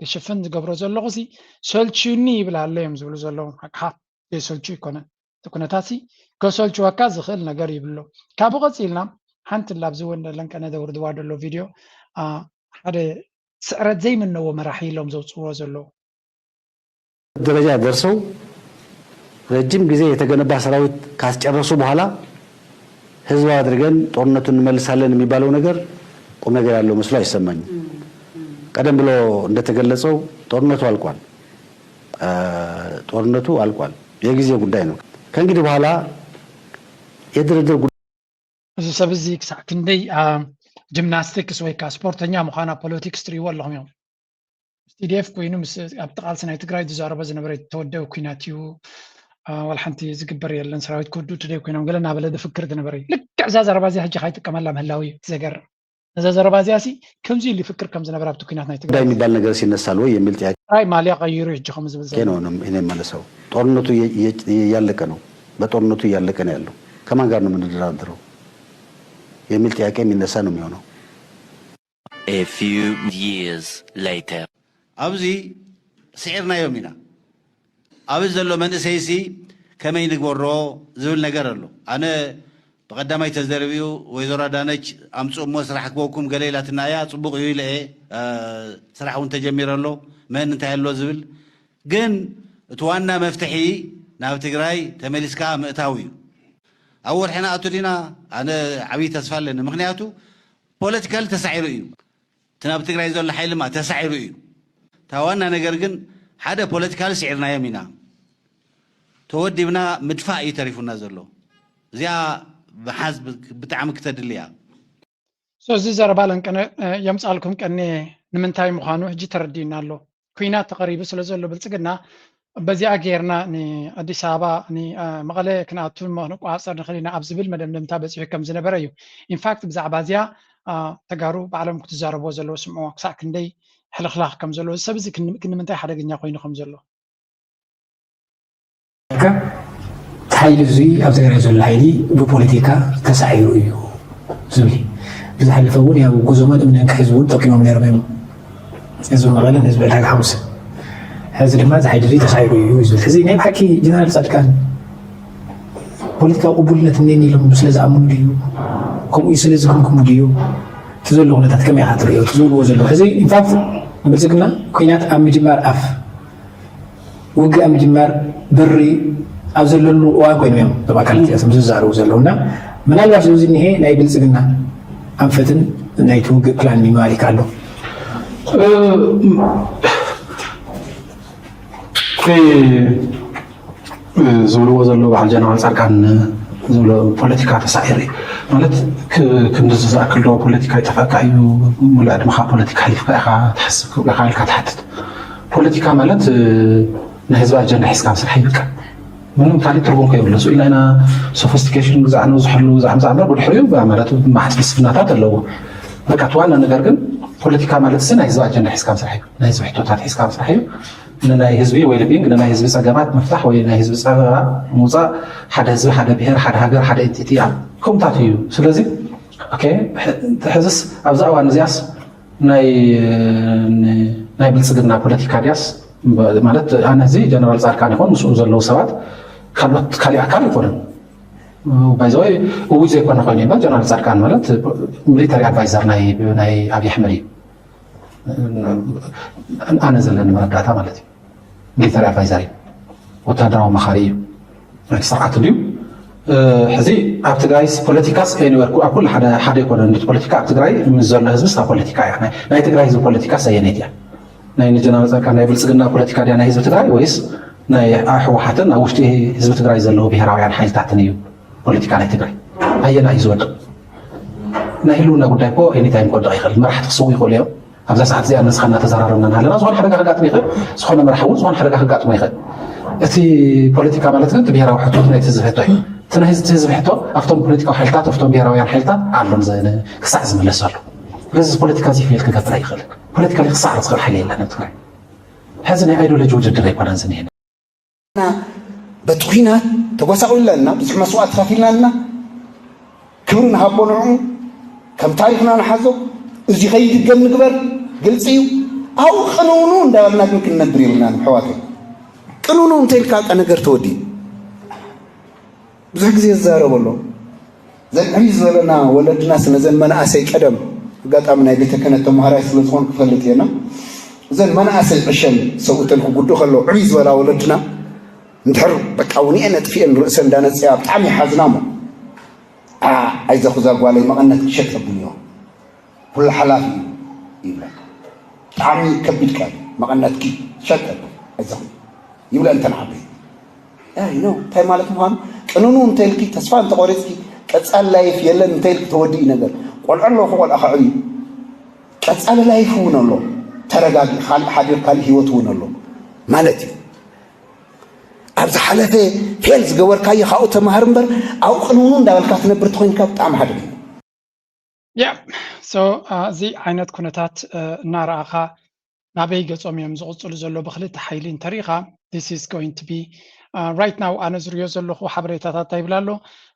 Speaker 1: كشفن غبرو زلوسي سلچيني يبلالهم زبلو زلو حق يسلچي كونه تكونتاسي كسلچو وكا زخل ነገር ይብሎ ካብኡ ቀፂልና ሓንቲ ላብዚ ወንደለን ቀነ ደውር ድዋደሎ ቪድዮ ሓደ ስዕረት ዘይምነዎ መራሒ ኢሎም ዘውፅዎ ዘለዉ
Speaker 5: ደረጃ ደርሰው ረጅም ጊዜ የተገነባ ሰራዊት ካስጨረሱ በኋላ ህዝብ አድርገን ጦርነቱን እንመልሳለን የሚባለው ነገር ቁም ነገር ያለው መስሎ አይሰማኝም። ቀደም ብሎ እንደተገለጸው ጦርነቱ አልቋል። የጊዜ ጉዳይ ነው። ከእንግዲህ በኋላ የድርድር
Speaker 1: እዚ ሰብ እዚ ክሳዕ ክንደይ ጂምናስቲክስ ወይ ከዓ ስፖርተኛ ምዃና ፖለቲክስ ትሪእዎ ኣለኹም እዮም ስቲዲኤፍ ኮይኑ ምስ ኣብ ጥቓልሲ ናይ ትግራይ ዝዛረበ ዝነበረ ተወደበ ኩናት እዩ ወላ ሓንቲ ዝግበር የለን ሰራዊት ክወዱ ትደይ ኮይኖም ገለ እናበለ ዝፍክር ዝነበረ እዩ ልክዕ እዛ ዘረባ እዚኣ ሕጂ ካይጥቀመላ ምህላዊ እዩ ትዘገርም እዛ ዘረባ እዚኣ ሲ ከምዚ ኢሉ ይፍክር ከም ዝነበረ ኣብቲ ኩናት ናይ ትግራይ
Speaker 5: የሚባል ነገር ሲነሳል ወይ የሚል ጥያቄ
Speaker 1: አይ ማሊያ ቀይሩ ሕጂ ከም ዝብል
Speaker 5: ነው እኔ መለሰው ጦርነቱ እያለቀ ነው በጦርነቱ እያለቀ ነው ያለው ከማን ጋር ነው የምንደራደረው የሚል ጥያቄ የሚነሳ ነው የሚሆነው
Speaker 13: A few years later
Speaker 5: ኣብዚ ስዒርና ዮሚና ኣብዚ ዘሎ መንእሰይሲ ከመይ ንግበሮ ዝብል ነገር ኣሎ ኣነ ብቀዳማይ ተዘረቢዩ ወይዘሮ አዳነች ኣምፅእሞ ስራሕ ክበኩም ገለ ኢላትና እያ ፅቡቅ እዩ ኢለ ስራሕ እውን ተጀሚረ ኣሎ መን እንታይ ኣሎ ዝብል ግን እቲ ዋና መፍትሒ ናብ ትግራይ ተመሊስካ ምእታው እዩ ኣብ ወርሕና ኣቱ ዲና ኣነ ዓብይ ተስፋ ኣለኒ ምክንያቱ ፖለቲካሊ ተሳዒሩ እዩ እቲ ናብ ትግራይ ዘሎ ሓይልማ ተሳዒሩ እዩ እታ ዋና ነገር ግን ሓደ ፖለቲካሊ ስዒርናዮም ኢና ተወዲብና ምድፋእ እዩ ተሪፉና ዘሎ እዚኣ ብሓዝ ብጣዕሚ ክተድል እያ
Speaker 1: እዚ ዘረባ ለንቀነ የምፃልኩም ቀኒ ንምንታይ ምዃኑ ሕጂ ተረዲና ኣሎ ኩናት ተቐሪቡ ስለ ዘሎ ብልፅግና በዚኣ ጌርና ንኣዲስ ኣበባ ንመቐለ ክንኣቱ ንቋፀር ንኽእል ኢና ኣብ ዝብል መደምደምታ በፂሑ ከም ዝነበረ እዩ ኢንፋክት ብዛዕባ እዚኣ ተጋሩ ባዕሎም ክትዛረብዎ ዘለዎ ስምዖ ክሳዕ ክንደይ ሕልኽላኽ ከም ዘለዎ ሰብ እዚ ክንምንታይ ሓደገኛ ኮይኑ ከም ዘሎ
Speaker 8: ሓይሊ እዚ ኣብ ትግራይ ዘሎ ሓይሊ ብፖለቲካ ተሳዒሩ እዩ ዝብል ብዝሓለፈ እውን ያው ጉዞመን እምንን ክሕዝቡ ጠቂሞም ነይሮም እዮም ህዝቢ መቐለን ህዝቢ ዕዳጋ ሓሙስ ሕዚ ድማ እዚ ሓይሊ እዚ ተሳዒሩ እዩ ዝብል ሕዚ ናይ ብሓቂ ጀነራል ፃድቃን ፖለቲካዊ ቅቡልነት እኒአኒ ኢሎም ስለዝኣምኑ ድዩ ከምኡ ስለ ዝግምግሙ ድዩ እቲ ዘሎ ኩነታት ከመይ ኢኻ ትሪኦ እቲ ዝብልዎ ዘሎ ሕዚ ኢንፋክት ብልፅግና ኩናት ኣብ ምጅማር ኣፍ ውግእ ኣብ ምጅማር በሪ ኣብ ዘለሉ እዋን ኮይኖም እዮም እዞም ኣካላት እዚኣቶም ዝዛረቡ ዘለውና ምናልባት ዝውዚ እኒሄ ናይ ብልፅግና ኣንፈትን ናይ ትውግእ ፕላን ሚማሪክ ኣሎ ዝብልዎ ዘሎ በዓል ጀነራል ፃድቃን ዝብሎ ፖለቲካ ተሳኢር ማለት ክንዲ ዝኣክል ዶ ፖለቲካ ይጠፍአካ እዩ ሙሉእ ዕድመኻ ፖለቲካ ሓሊፍካ ኢኻ ትሓስብ ክብለካ ኢልካ ትሓትት ፖለቲካ ማለት ናይ ህዝቢ ኣጀንዳ ሒዝካ ምስራሕ ይብቃ ምንም ካልእ ትርጉም ከይብሎ እሱ ኢልና ኢና ሶፊስቲኬሽን ግዛዕ ንብዝሐሉ ዛዕምዛዕ እምበር ብድሕሪኡ ማለት ፍልስፍናታት ኣለዎ በቃ እቲ ዋና ነገር ግን ፖለቲካ ማለት ናይ ህዝቢ ኣጀንዳ ሒዝካ ምስራሕ እዩ ናይ ህዝቢ ሕቶታት ሒዝካ ምስራሕ እዩ ንናይ ህዝቢ ዌልቢንግ ንናይ ህዝቢ ፀገማት ምፍታሕ ወይ ናይ ህዝቢ ፀበባ ምውፃእ ሓደ ህዝቢ ሓደ ብሄር ሓደ ሃገር ሓደ ኤንቲቲ ከምታት እዩ ስለዚ ሕዝስ ኣብዛ እዋን እዚኣስ ናይ ብልፅግና ፖለቲካ ድያስ ማለት ኣነ እዚ ጀነራል ፃድቃን ይኹን ምስኡ ዘለዉ ሰባት ካልኦት ካሊእ ኣካል ይኮነን ባይዘወይ እውይ ዘይኮነ ኮይኑ እምበር ጀነራል ፃድቃን ማለት ሚሊታሪ ኣድቫይዘር ናይ ኣብዪ ኣሕመድ እዩ ኣነ ዘለኒ መረዳእታ ማለት እዩ ሚሊታሪ ኣድቫይዘር እዩ ወታደራዊ መኻሪ እዩ ናይ ስርዓት ድዩ ሕዚ ኣብ ትግራይስ ፖለቲካስ ኤኒዌር ኣብ ኩሉ ሓደ ይኮነን ፖለቲካ ኣብ ትግራይ ምስ ዘሎ ህዝብስ ኣብ ፖለቲካ እያ ናይ ትግራይ ህዝቢ ፖለቲካስ ኣየነይቲ እያ ናይ ጀነራል ፃድቃን ናይ ብልፅግና ፖለቲካ ድያ ናይ ህዝቢ ትግራይ ወይስ ናይ ሕወሓትን ኣብ ውሽጢ ህዝቢ ትግራይ ዘለዉ ብሄራውያን ሓይልታትን እዩ ፖለቲካ ናይ ትግራይ ኣየና እዩ ዝወድቕ ናይ ህልውና ጉዳይ እኮ ኤኒታይም ክወድቕ ይኽእል መራሕቲ ክስው ይኽእሉ እዮም ኣብዛ ሰዓት እዚኣ ነስኻ እናተዘራረብና ንሃለና ዝኾነ ሓደጋ ክጋጥሞ ይኽእል ዝኾነ መራሒ እውን ዝኾነ ሓደጋ ክጋጥሞ ይኽእል እቲ ፖለቲካ ማለት ግን እቲ ብሄራዊ ሕቶት ናይቲ ህዝቢ ሕቶ እዩ እቲ ናይ ህዝቢ ሕቶ ኣብቶም ፖለቲካዊ ሓይልታት ኣብቶም ብሄራውያን ሓይልታት ኣሎም ክሳዕ ዝምለስ ኣሎ ስለዚ ፖለቲካ እዚ ፍልል ክገብር ኣይኽእል ፖለቲካ ክሳዕ ዝኽእል ሓይሊ የለን ኣብ ትግራይ ሕዚ ናይ ኣይዲዮሎጂ ውድድር ኣይኮነን ዝኒሄ
Speaker 5: በቲ ኩናት ተጎሳቂልና ኣለና ብዙሕ መስዋዕት ከፊልና ክብሪ ንሃቦ ንዕኡ ከም ታሪክና ንሓዞ እዚ ከይድገም ንግበር ግልፂ እዩ ኣብኡ ቅንውኑ እንዳበልና ግን ክንነብር የብልና ኣሕዋት ቅንውኑ እንተኢልካ ቃ ነገር ተወዲ ብዙሕ ግዜ ዝዛረበሎ ዘንዕብይ ዝበለና ወለድና ስነዘን መናእሰይ ቀደም ኣጋጣሚ ናይ ቤተ ክህነት ተምሃራይ ስለዝኾን ክፈልጥ እየና እዘን መናእሰይ ዕሸን ሰብኡተን ክጉድኡ ከለዉ ዕብይ ዝበላ ወለድና እንድሕር በቃ ውንኤ ነጥፊአን ርእሰን እንዳነፅያ ብጣዕሚ ይሓዝና ሞ ኣይዘኹ ዛጓለይ መቐነት ክሸጥ ብልዮ ኩሉ ሓላፊ ይብላ ብጣዕሚ ከቢድካ መቐነትኪ ሸጥ ኣይዘኹ ይብላ እንተን ዓበይ እንታይ ማለት ምዃኑ ቅንኑ እንተይልኪ ተስፋ እንተቆሪፅኪ ቀፃሊ ላይፍ የለን እንተይልኪ ተወዲኢ ነገር ቆልዑ ኣለዉ ክቆልዑ ክዕብዩ ቀፃሊ ላይፍ እውን ኣሎ ተረጋጊ ካልእ ሓዲር ካልእ ሂወት እውን ኣሎ ማለት እዩ ኣብ ዝሓለፈ ፌል ዝገበርካዮ ካብኡ ተምሃር እምበር ኣብኡ ቅንውኑ እንዳበልካ ትነብር ተኮይንካ ብጣዕሚ ሓደገ
Speaker 1: እዚ ዓይነት ኩነታት እናረኣኻ ናበይ ገጾም እዮም ዝቕፅሉ ዘሎ ብክልተ ሓይሊ እንተሪኢኻ this is going to be right now ኣነ ዝርዮ ዘለኹ ሓበሬታታት ይብላ ኣሎ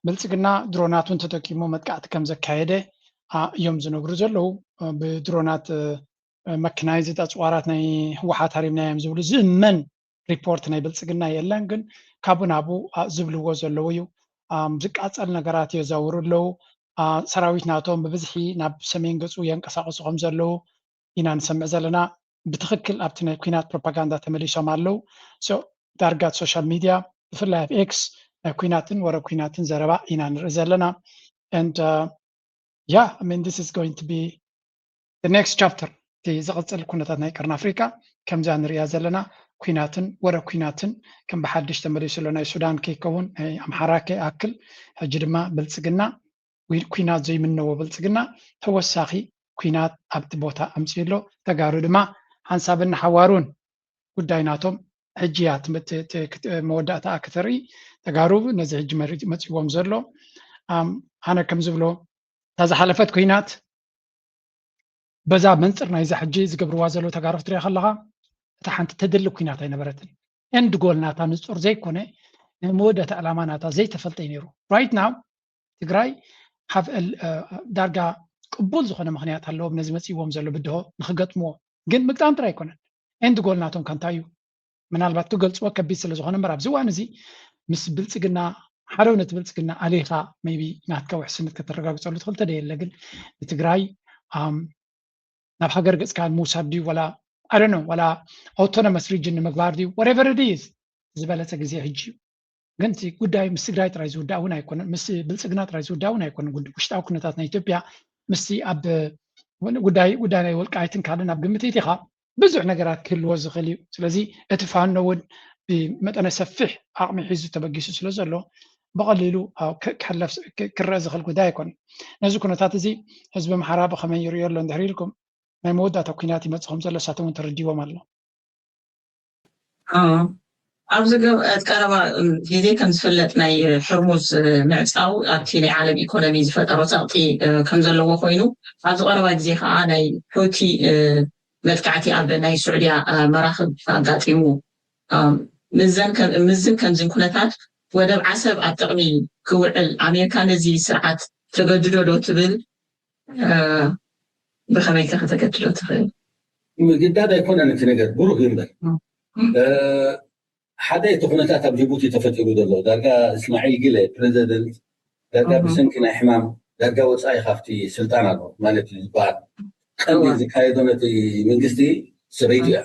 Speaker 1: ብልፅግና ድሮናቱን ተጠቂሙ መጥቃዕቲ ከም ዘካየደ እዮም ዝነግሩ ዘለዉ ብድሮናት መካናይዝድ ኣፅዋራት ናይ ህወሓት ሃሪምና እዮም ዝብሉ ዝእመን ሪፖርት ናይ ብልፅግና የለን ግን ካብኡ ናብኡ ዝብልዎ ዘለዉ እዩ ዝቃፀል ነገራት የዛውሩ ኣለዉ ሰራዊት ናቶም ብብዝሒ ናብ ሰሜን ገፁ የንቀሳቀሱ ከም ዘለዉ ኢና ንሰምዕ ዘለና ብትክክል ኣብቲ ናይ ኩናት ፕሮፓጋንዳ ተመሊሶም ኣለዉ ዳርጋት ሶሻል ሚድያ ብፍላይ ኣብ ኤክስ ናይ ኩናትን ወረ ኩናትን ዘረባ ኢና ንርኢ ዘለና and I mean this is going to be the next chapter ዝቕፅል ኩነታት ናይ ቀርኒ ኣፍሪካ ከምዛ ንሪኣ ዘለና ኩናትን ወረ ኩናትን ከም ብሓድሽ ተመሊሱ ኣሎ ናይ ሱዳን ከይከውን ናይ ኣምሓራ ከይኣክል ሕጂ ድማ ብልፅግና ኩናት ዘይምነዎ ብልፅግና ተወሳኺ ኩናት ኣብቲ ቦታ ኣምፅኡ ኣሎ ተጋሩ ድማ ሓንሳብን ሓዋሩን ጉዳይ ናቶም ሕጂ እያ መወዳእታ ክትርኢ ተጋሩ ነዚ ሕጂ መፅዎም ዘሎ ኣነ ከም ዝብሎ እታ ዝሓለፈት ኩናት በዛ መንፅር ናይዛ ሕጂ ዝገብርዋ ዘሎ ተጋሩ ክትሪኦ ከለካ እታ ሓንቲ ተደሊ ኩናት ኣይነበረትን ኤንድ ጎል ናታ ንፁር ዘይኮነ መወዳእታ ዕላማ ናታ ዘይተፈልጠ እዩ ነይሩ ራይት ናው ትግራይ ዳርጋ ቅቡል ዝኾነ ምክንያት ኣለዎም ነዚ መፅዎም ዘሎ ብድሆ ንክገጥምዎ ግን ምግጣም ጥራይ ኣይኮነን ኤንድ ጎል ናቶም ከንታይ እዩ ምናልባት ክገልፅዎ ከቢድ ስለ ዝኾነ እምበር ኣብዚ እዋን እዚ ምስ ብልፅግና ሓደውነት ብልፅግና ኣሌኻ ሜቢ ናትካ ውሕስነት ከተረጋግፀሉ ትኽእል ተደየለ ግን ንትግራይ ናብ ሃገር ገፅካ ምውሳድ ድዩ ወላ I don't know ወላ autonomous region ንምግባር ድዩ whatever it is ዝበለፀ ግዜ ሕጂ ግን እቲ ጉዳይ ምስ ትግራይ ጥራይ ዝውዳእ እውን ኣይኮነን ምስ ብልፅግና ጥራይ ዝውዳእ እውን ኣይኮነን ውሽጣዊ ኩነታት ናይ ኢትዮጵያ ምስቲ ኣብ ጉዳይ ናይ ወልቃይትን ካልእን ኣብ ግምት ኢኻ ብዙሕ ነገራት ክህልዎ ዝኽእል እዩ ስለዚ እቲ ፋኖ እውን ብመጠነ ሰፊሕ ዓቕሚ ሒዙ ተበጊሱ ስለ ዘሎ ብቐሊሉ ክረአ ዝኽእል ጉዳይ ኣይኮነን ነዚ ኩነታት እዚ ህዝቢ ኣምሓራ ብኸመይ ይሪኦ ኣሎ እንድሕር ኢልኩም ናይ መወዳእታ ኩናት ይመፅእ ከም ዘሎ ንሳቶም እውን ተረዲቦም ኣሎ
Speaker 14: ኣብዚ ቀረባ ግዜ ከም ዝፍለጥ ናይ ሕርሙዝ ምዕፃው ኣብቲ ናይ ዓለም ኢኮኖሚ ዝፈጠሮ ፀቕጢ ከም ዘለዎ ኮይኑ ኣብዚ ቀረባ ግዜ ከዓ ናይ ሑቲ መጥቃዕቲ ኣብ ናይ ስዑድያ መራኽብ ኣጋጢሙ ምዝን ከምዝን ኩነታት ወደብ ዓሰብ ኣብ ጥቕሚ ክውዕል ኣሜሪካ ነዚ ስርዓት ተገድዶ ዶ ትብል ብኸመይ ከ ከተገድዶ ትኽእል
Speaker 15: ምግዳድ ኣይኮነን እቲ ነገር ብሩህ እምበር ሓደ እቲ ኩነታት ኣብ ጅቡቲ ተፈጢሩ ዘሎ ዳርጋ እስማዒል ግለ ፕሬዚደንት ዳርጋ ብሰንኪ ናይ ሕማም ዳርጋ ወፃኢ ካብቲ ስልጣን ኣሎ ማለት እዩ ዝበሃል ቀንዲ ዝካየዶ ነቲ መንግስቲ ሰበይቱ እያ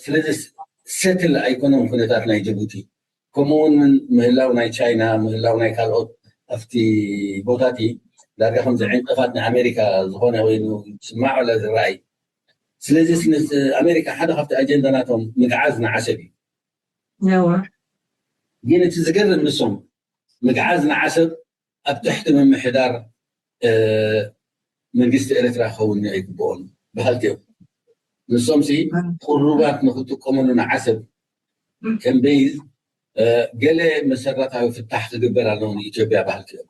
Speaker 15: ስለዚ ሰትል ኣይኮነም ኩነታት ናይ ጅቡቲ ከምኡውን ምህላው ናይ ቻይና ምህላው ናይ ካልኦት ኣብቲ ቦታቲ ዳርጋ ከምዚ ዕንቅፋት ንኣሜሪካ ዝኾነ ኮይኑ ስማዕ ወላ ዝረኣይ ስለዚ ኣሜሪካ ሓደ ካብቲ ኣጀንዳ ናቶም ምግዓዝ ንዓሰብ እዩ ግን እቲ ዝገርም ንሶም ምግዓዝ ንዓሰብ ኣብ ትሕቲ ምምሕዳር መንግስቲ ኤርትራ ክኸውን ኣይግብኦን ባህልቲ እዮም ንሶም ቁሩባት ንክጥቀመሉ ንዓሰብ ከም ቤዝ ገለ መሰረታዊ ፍታሕ ክግበር ኣለዎ ንኢትዮጵያ ባህልቲ እዮም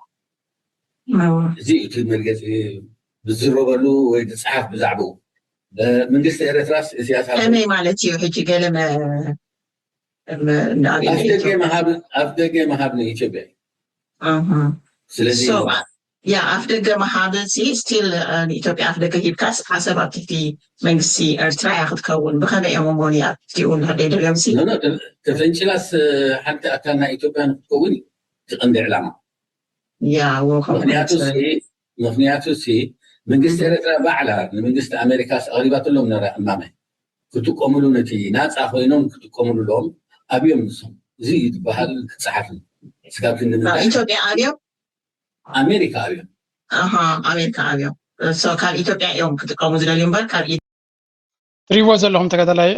Speaker 15: እዚ እቲ መርገፂ ብዝረበሉ ወይ ዝፅሓፍ ብዛዕባኡ መንግስቲ ኤርትራስ ሲያሳ
Speaker 14: ከመይ ማለት እዩ ሕጂ ገለ
Speaker 15: ኣፍ ደገ መሃብ ንኢትዮጵያ ስለዚ
Speaker 14: ኣፍ ደገ መሃብ ስቲል ንኢትዮጵያ ኣፍ ደገ ሂብካስ ዓሰብ ኣብ ትሕቲ መንግስቲ ኤርትራ እያ ክትከውን ብኸመይ እዮም እሞን እያ ትኡ ንህደይ ደገምሲ
Speaker 15: ተፈንጭላስ ሓንቲ ኣካል ናይ ኢትዮጵያ ንክትከውን ትቐንዲ ዕላማ ምክንያቱ መንግስቲ ኤርትራ ባዕላ ንመንግስቲ ኣሜሪካስ ኣቕሪባትሎም ነራ እማመ ክትጥቀምሉ ነቲ ናፃ ኮይኖም ክትጥቀምሉ ሎም ኣብዮም ንሶም እዚ እዩ ዝበሃል ክፀሓፍ ስጋብ
Speaker 14: ኢትዮጵያ ኣብዮም
Speaker 15: ኣሜሪካ ኣብዮም
Speaker 14: ኣሜሪካ ኣብዮም ካብ ኢትዮጵያ እዮም ክጥቀሙ ዝደልዩ እምበር ካብ
Speaker 1: ትሪእዎ ዘለኹም ተከታታይ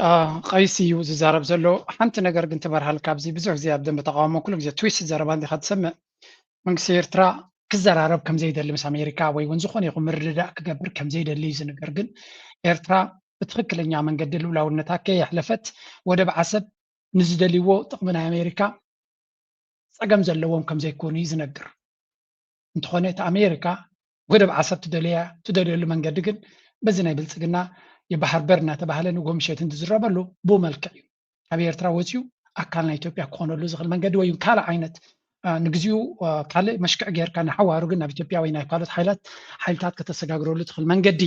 Speaker 1: ቀይስ እዩ ዝዛረብ ዘሎ ሓንቲ ነገር ግን ትበርሃልካ ኣብዚ ብዙሕ ግዜ ኣብ ደንቢ ተቃውሞ ኩሉ ግዜ ትዊስት ዘረባ እንዲካ ትሰምዕ መንግስቲ ኤርትራ ክዘራረብ ከም ዘይደሊ ምስ ኣሜሪካ ወይ እውን ዝኾነ ይኹን ምርድዳእ ክገብር ከም ዘይደሊ እዩ ዝንገር ግን ኤርትራ ብትክክለኛ መንገዲ ልኡላውነታ ከየሕለፈት ወደብ ዓሰብ ንዝደልይዎ ጥቕሚ ናይ ኣሜሪካ ፀገም ዘለዎም ከም ዘይኮኑ እዩ ዝነግር እንትኾነ እቲ ኣሜሪካ ወደብ ዓሰብ ትደልየሉ መንገዲ ግን በዚ ናይ ብልፅግና የባህር በር እናተባህለ ንጎም ሸት እንትዝረበሉ ብኡ መልክዕ እዩ ካብ ኤርትራ ወፂኡ ኣካል ናይ ኢትዮጵያ ክኾነሉ ዝኽእል መንገዲ ወይ ካልእ ዓይነት ንግዚኡ ካልእ መሽክዕ ጌርካ ንሓዋሩ ግን ናብ ኢትዮጵያ ወይ ናይ ካልኦት ሓይልታት ከተሰጋግረሉ ትኽእል መንገዲ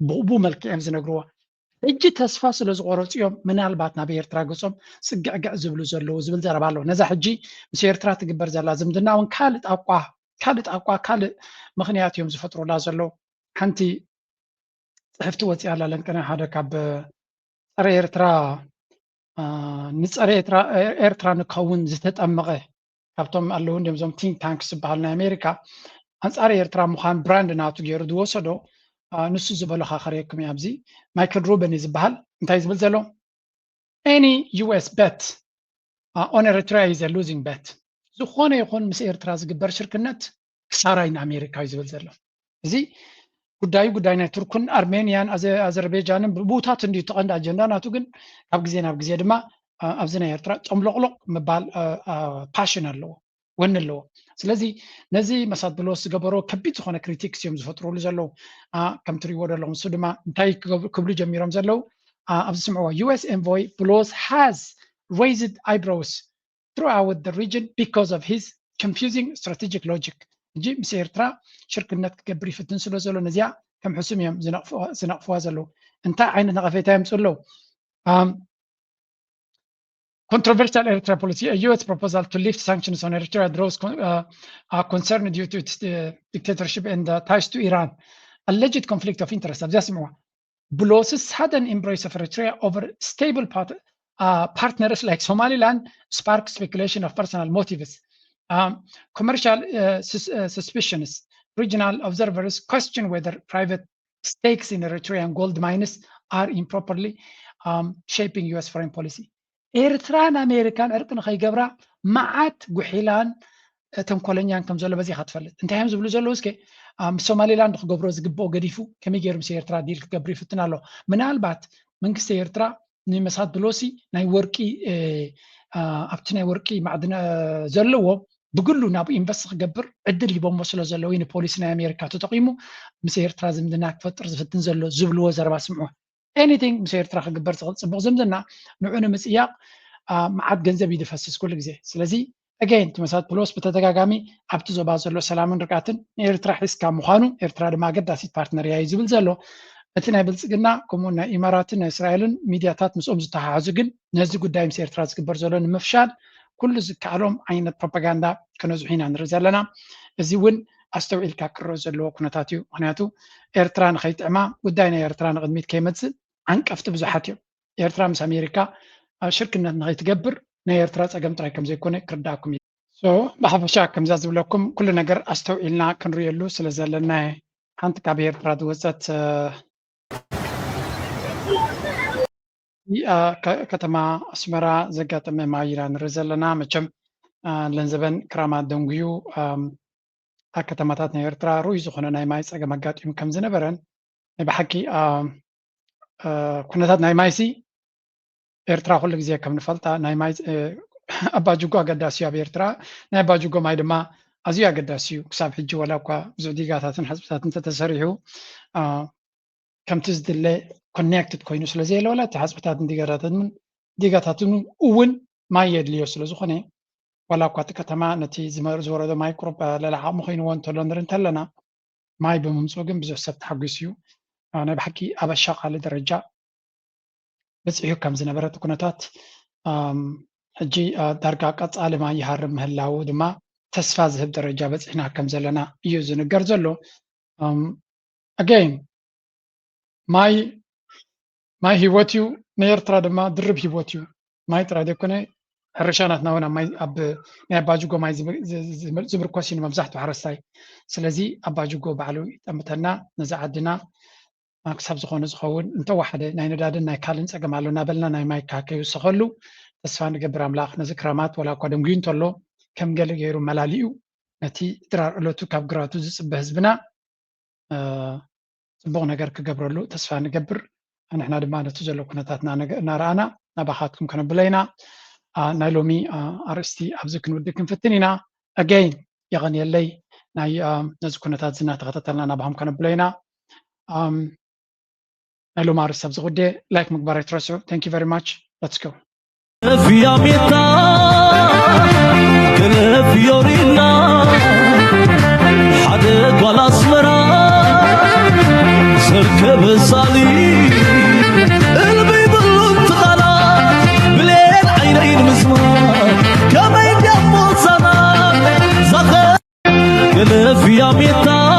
Speaker 1: ብኡ መልክዕ እዮም ዝነግርዎ እጂ ተስፋ ስለ ዝቆረፁ እዮም ምናልባት ናብ ኤርትራ ገፆም ፅግዕግዕ ዝብሉ ዘለዉ ዝብል ዘረባ ኣለዎ ነዛ ሕጂ ምስ ኤርትራ ትግበር ዘላ ዝምድና እውን ካልእ ጣቋ ካልእ ምክንያት እዮም ዝፈጥሩላ ዘለዉ ሓንቲ ፅሕፍቲ ወፂኣ ኣላ ለንቀና ሓደ ካብ ፀረ ኤርትራ ንፀረ ኤርትራ ንክኸውን ዝተጠመቐ ካብቶም ኣለዉ እንዲኦም ዞም ቲንክ ታንክስ ዝበሃሉ ናይ ኣሜሪካ ኣንፃር ኤርትራ ምዃን ብራንድ ናቱ ገይሩ ዝወሰዶ ንሱ ዝበሎ ካኸርየኩም እያ ኣብዚ ማይክል ሩበን ዝበሃል እንታይ ዝብል ዘሎ any US bet on Eritrea is a losing bet ዝኾነ ይኹን ምስ ኤርትራ ዝግበር ሽርክነት ክሳራይ ንኣሜሪካ እዩ ዝብል ዘሎ እዚ ጉዳይ ናይ ቱርክን ኣርሜንያን ኣዘርቤጃንን ብቡታት እንዲሁ ተቐንዲ ኣጀንዳ ናቱ ግን ካብ ግዜ ናብ ግዜ ድማ ኣብዚ ናይ ኤርትራ ጨምሎቕሎቕ ምባል ፓሽን ኣለዎ ወን ኣለዎ ስለዚ ነዚ መሳት ብሎስ ዝገበሮ ከቢድ ዝኾነ ክሪቲክስ እዮም ዝፈጥሩሉ ዘለዉ ከም ትሪእዎ ዘለኹም እሱ ድማ እንታይ ክብሉ ጀሚሮም ዘለዉ ኣብዚ ስምዕዎ US envoy ብሎስ has raised eyebrows throughout the region because of his confusing strategic logic እጂ ምስ ኤርትራ ሽርክነት ክገብር ይፍትን ስለ ዘሎ ነዚኣ ከም ሕሱም እዮም ዝነቕፍዋ ዘለዉ እንታይ ዓይነት ነቐፌታ የምፅኡ ኣለዉ controversial Eritrea policy, a US proposal to lift sanctions on Eritrea draws concern due to its dictatorship and ties to Iran. Alleged conflict of interest. Blosses sudden embrace of Eritrea over stable partners like Somaliland spark speculation of personal motives. Commercial suspicions. Regional observers question whether private stakes in Eritrean gold mines are improperly shaping U.S. foreign policy. Eritrean American Eritrean خيجبرا معات جحيلان تنقلنيان كم زلوا بزي خطفلت. أنت هم زبلوا زلوا إسكي Somaliland خجبروا زجبوا قديفو كم يجرم سيرترا ديل كجبري فتنا له من البعض من كسيرترا نمسات بلوسي ناي وركي أبتنا وركي معدنا زلوا بقولوا نابو إنفس خجبر عدل يبون وصلوا زلوين بوليسنا أمريكا تقيموا مسيرترا زمدناك فترة فتن زلوا زبلوا زربا سمعوا anything مسيرترا خجبر صبغ زمدنا نوعنا مسياق معاد جنزب يدفسس كل جزء سلزي again تمسات بلوس بتتجاجامي عبتو زباز زلوا سلام ركعتن إيرترا حس كمخانو إيرترا ما قد داسيت بارتنر يا يزبل زلوا أتنا بلسقنا كمونا إماراتنا إسرائيل ميدياتات مسؤوم زتها عزقن نزق قدام سيرترا زكبر زلوا مفشال كل زكالهم عين البروباغندا كانوا زحين عن رجالنا زيون أستوعب الكاكرو زلوا كنتاتيو هناتو إيرتران خيط عما قدامنا إيرتران قدميت كيمتز عنك أفتب زحاتيو إيرتران مس أمريكا شركة نغي تقبر نيرتران أقام تراي كم زي كونه كرداكم بحب شاك كم زازو لكم كل نجر أستوعبنا كنريلو سلزلنا حنت كابير تراد وزت ከተማ አስመራ ዘጋጠመ ማይራን ረዘለና መቸም ለንዘበን ክራማት ደንጉዩ ከተማታት ናይ ኤርትራ ሩይ ዝኾነ ናይ ማይ ፀገም ኣጋጢሙ ከም ዝነበረን ብሓቂ ኩነታት ናይ ማይሲ ኤርትራ ኩሉ ግዜ ከም ንፈልጣ ናይ ማይ ኣባጅጎ ኣገዳሲ ኣብ ኤርትራ ናይ ኣባጅጎ ማይ ድማ ኣዝዩ ኣገዳሲ እዩ ክሳብ ሕጂ ወላ እኳ ብዙሕ ዲጋታትን ሓፅብታትን ተተሰሪሑ ከምቲ ዝድለ connected ኮይኑ ስለዘይለወላ እቲ ሓፅብታትን ዲጋታትን እውን ማይ የድልዮ ስለዝኾነ ወላ እኳ እቲ ከተማ ነቲ ዝወረዶ ማይ ቁሩብ ለላዓቕሙ ኮይኑዎ እንተሎ ንርኢ እንተለና ማይ ብምምፅኡ ግን ብዙሕ ሰብ ተሓጒሱ እዩ ናይ ብሓቂ ኣብ ኣሻቓሊ ደረጃ በፂሑ ከም ዝነበረ እቲ ኩነታት ሕጂ ዳርጋ ቀፃሊ ማይ ይሃርብ ምህላው ድማ ተስፋ ዝህብ ደረጃ በፂሕና ከም ዘለና እዩ ዝንገር ዘሎ again ማይ ሂወት እዩ ንኤርትራ ድማ ድርብ ሂወት እዩ ማይ ጥራይ ዘይኮነ ሕርሻናትና እውን ማይ ኣብ ናይ ኣባጅጎ ማይ ዝምርኮስ እዩ መብዛሕትኡ ሓረስታይ ስለዚ ኣባጅጎ ባዕሉ ይጠምተና ነዛ ዓድና ክሳብ ዝኾነ ዝኸውን እንተወሓደ ናይ ነዳድን ናይ ካልእን ፀገም ኣሎ እናበልና ናይ ማይ ከይውስኸሉ ተስፋ ንገብር ኣምላኽ ነዚ ክረማት ወላ እኳ ደንጉዩ እንተሎ ከም ገለ ገይሩ መላሊኡ ነቲ ድራር ዕለቱ ካብ ግራቱ ዝፅበ ህዝብና ጽቡቕ ነገር ክገብረሉ ተስፋ ንገብር ንሕና ድማ ነቲ ዘሎ ኩነታትና እናረኣና ናባኻትኩም ከነብሎ ኢና ናይ ሎሚ ኣርእስቲ ኣብዚ ክንውድእ ክንፍትን ኢና ኣገይን የቐንየለይ ናይ ነዚ ኩነታት ዝናተኸታተልና ናባኹም ከነብሎ ኢና ናይ ሎሚ ኣርእስቲ ኣብዚ ጉዳይ ላይክ ምግባር ኣይትረስዑ ታንክ ዩ ቨሪ ማች ሌትስ ጎ
Speaker 16: ፊያሜታ ከለፊዮሪና ሓደ ጓል ኣስመራ سركب الصلي قلبي بالانتقال بلين عينين مسمار كما يدمو الزمان زخر قلب يا ميتا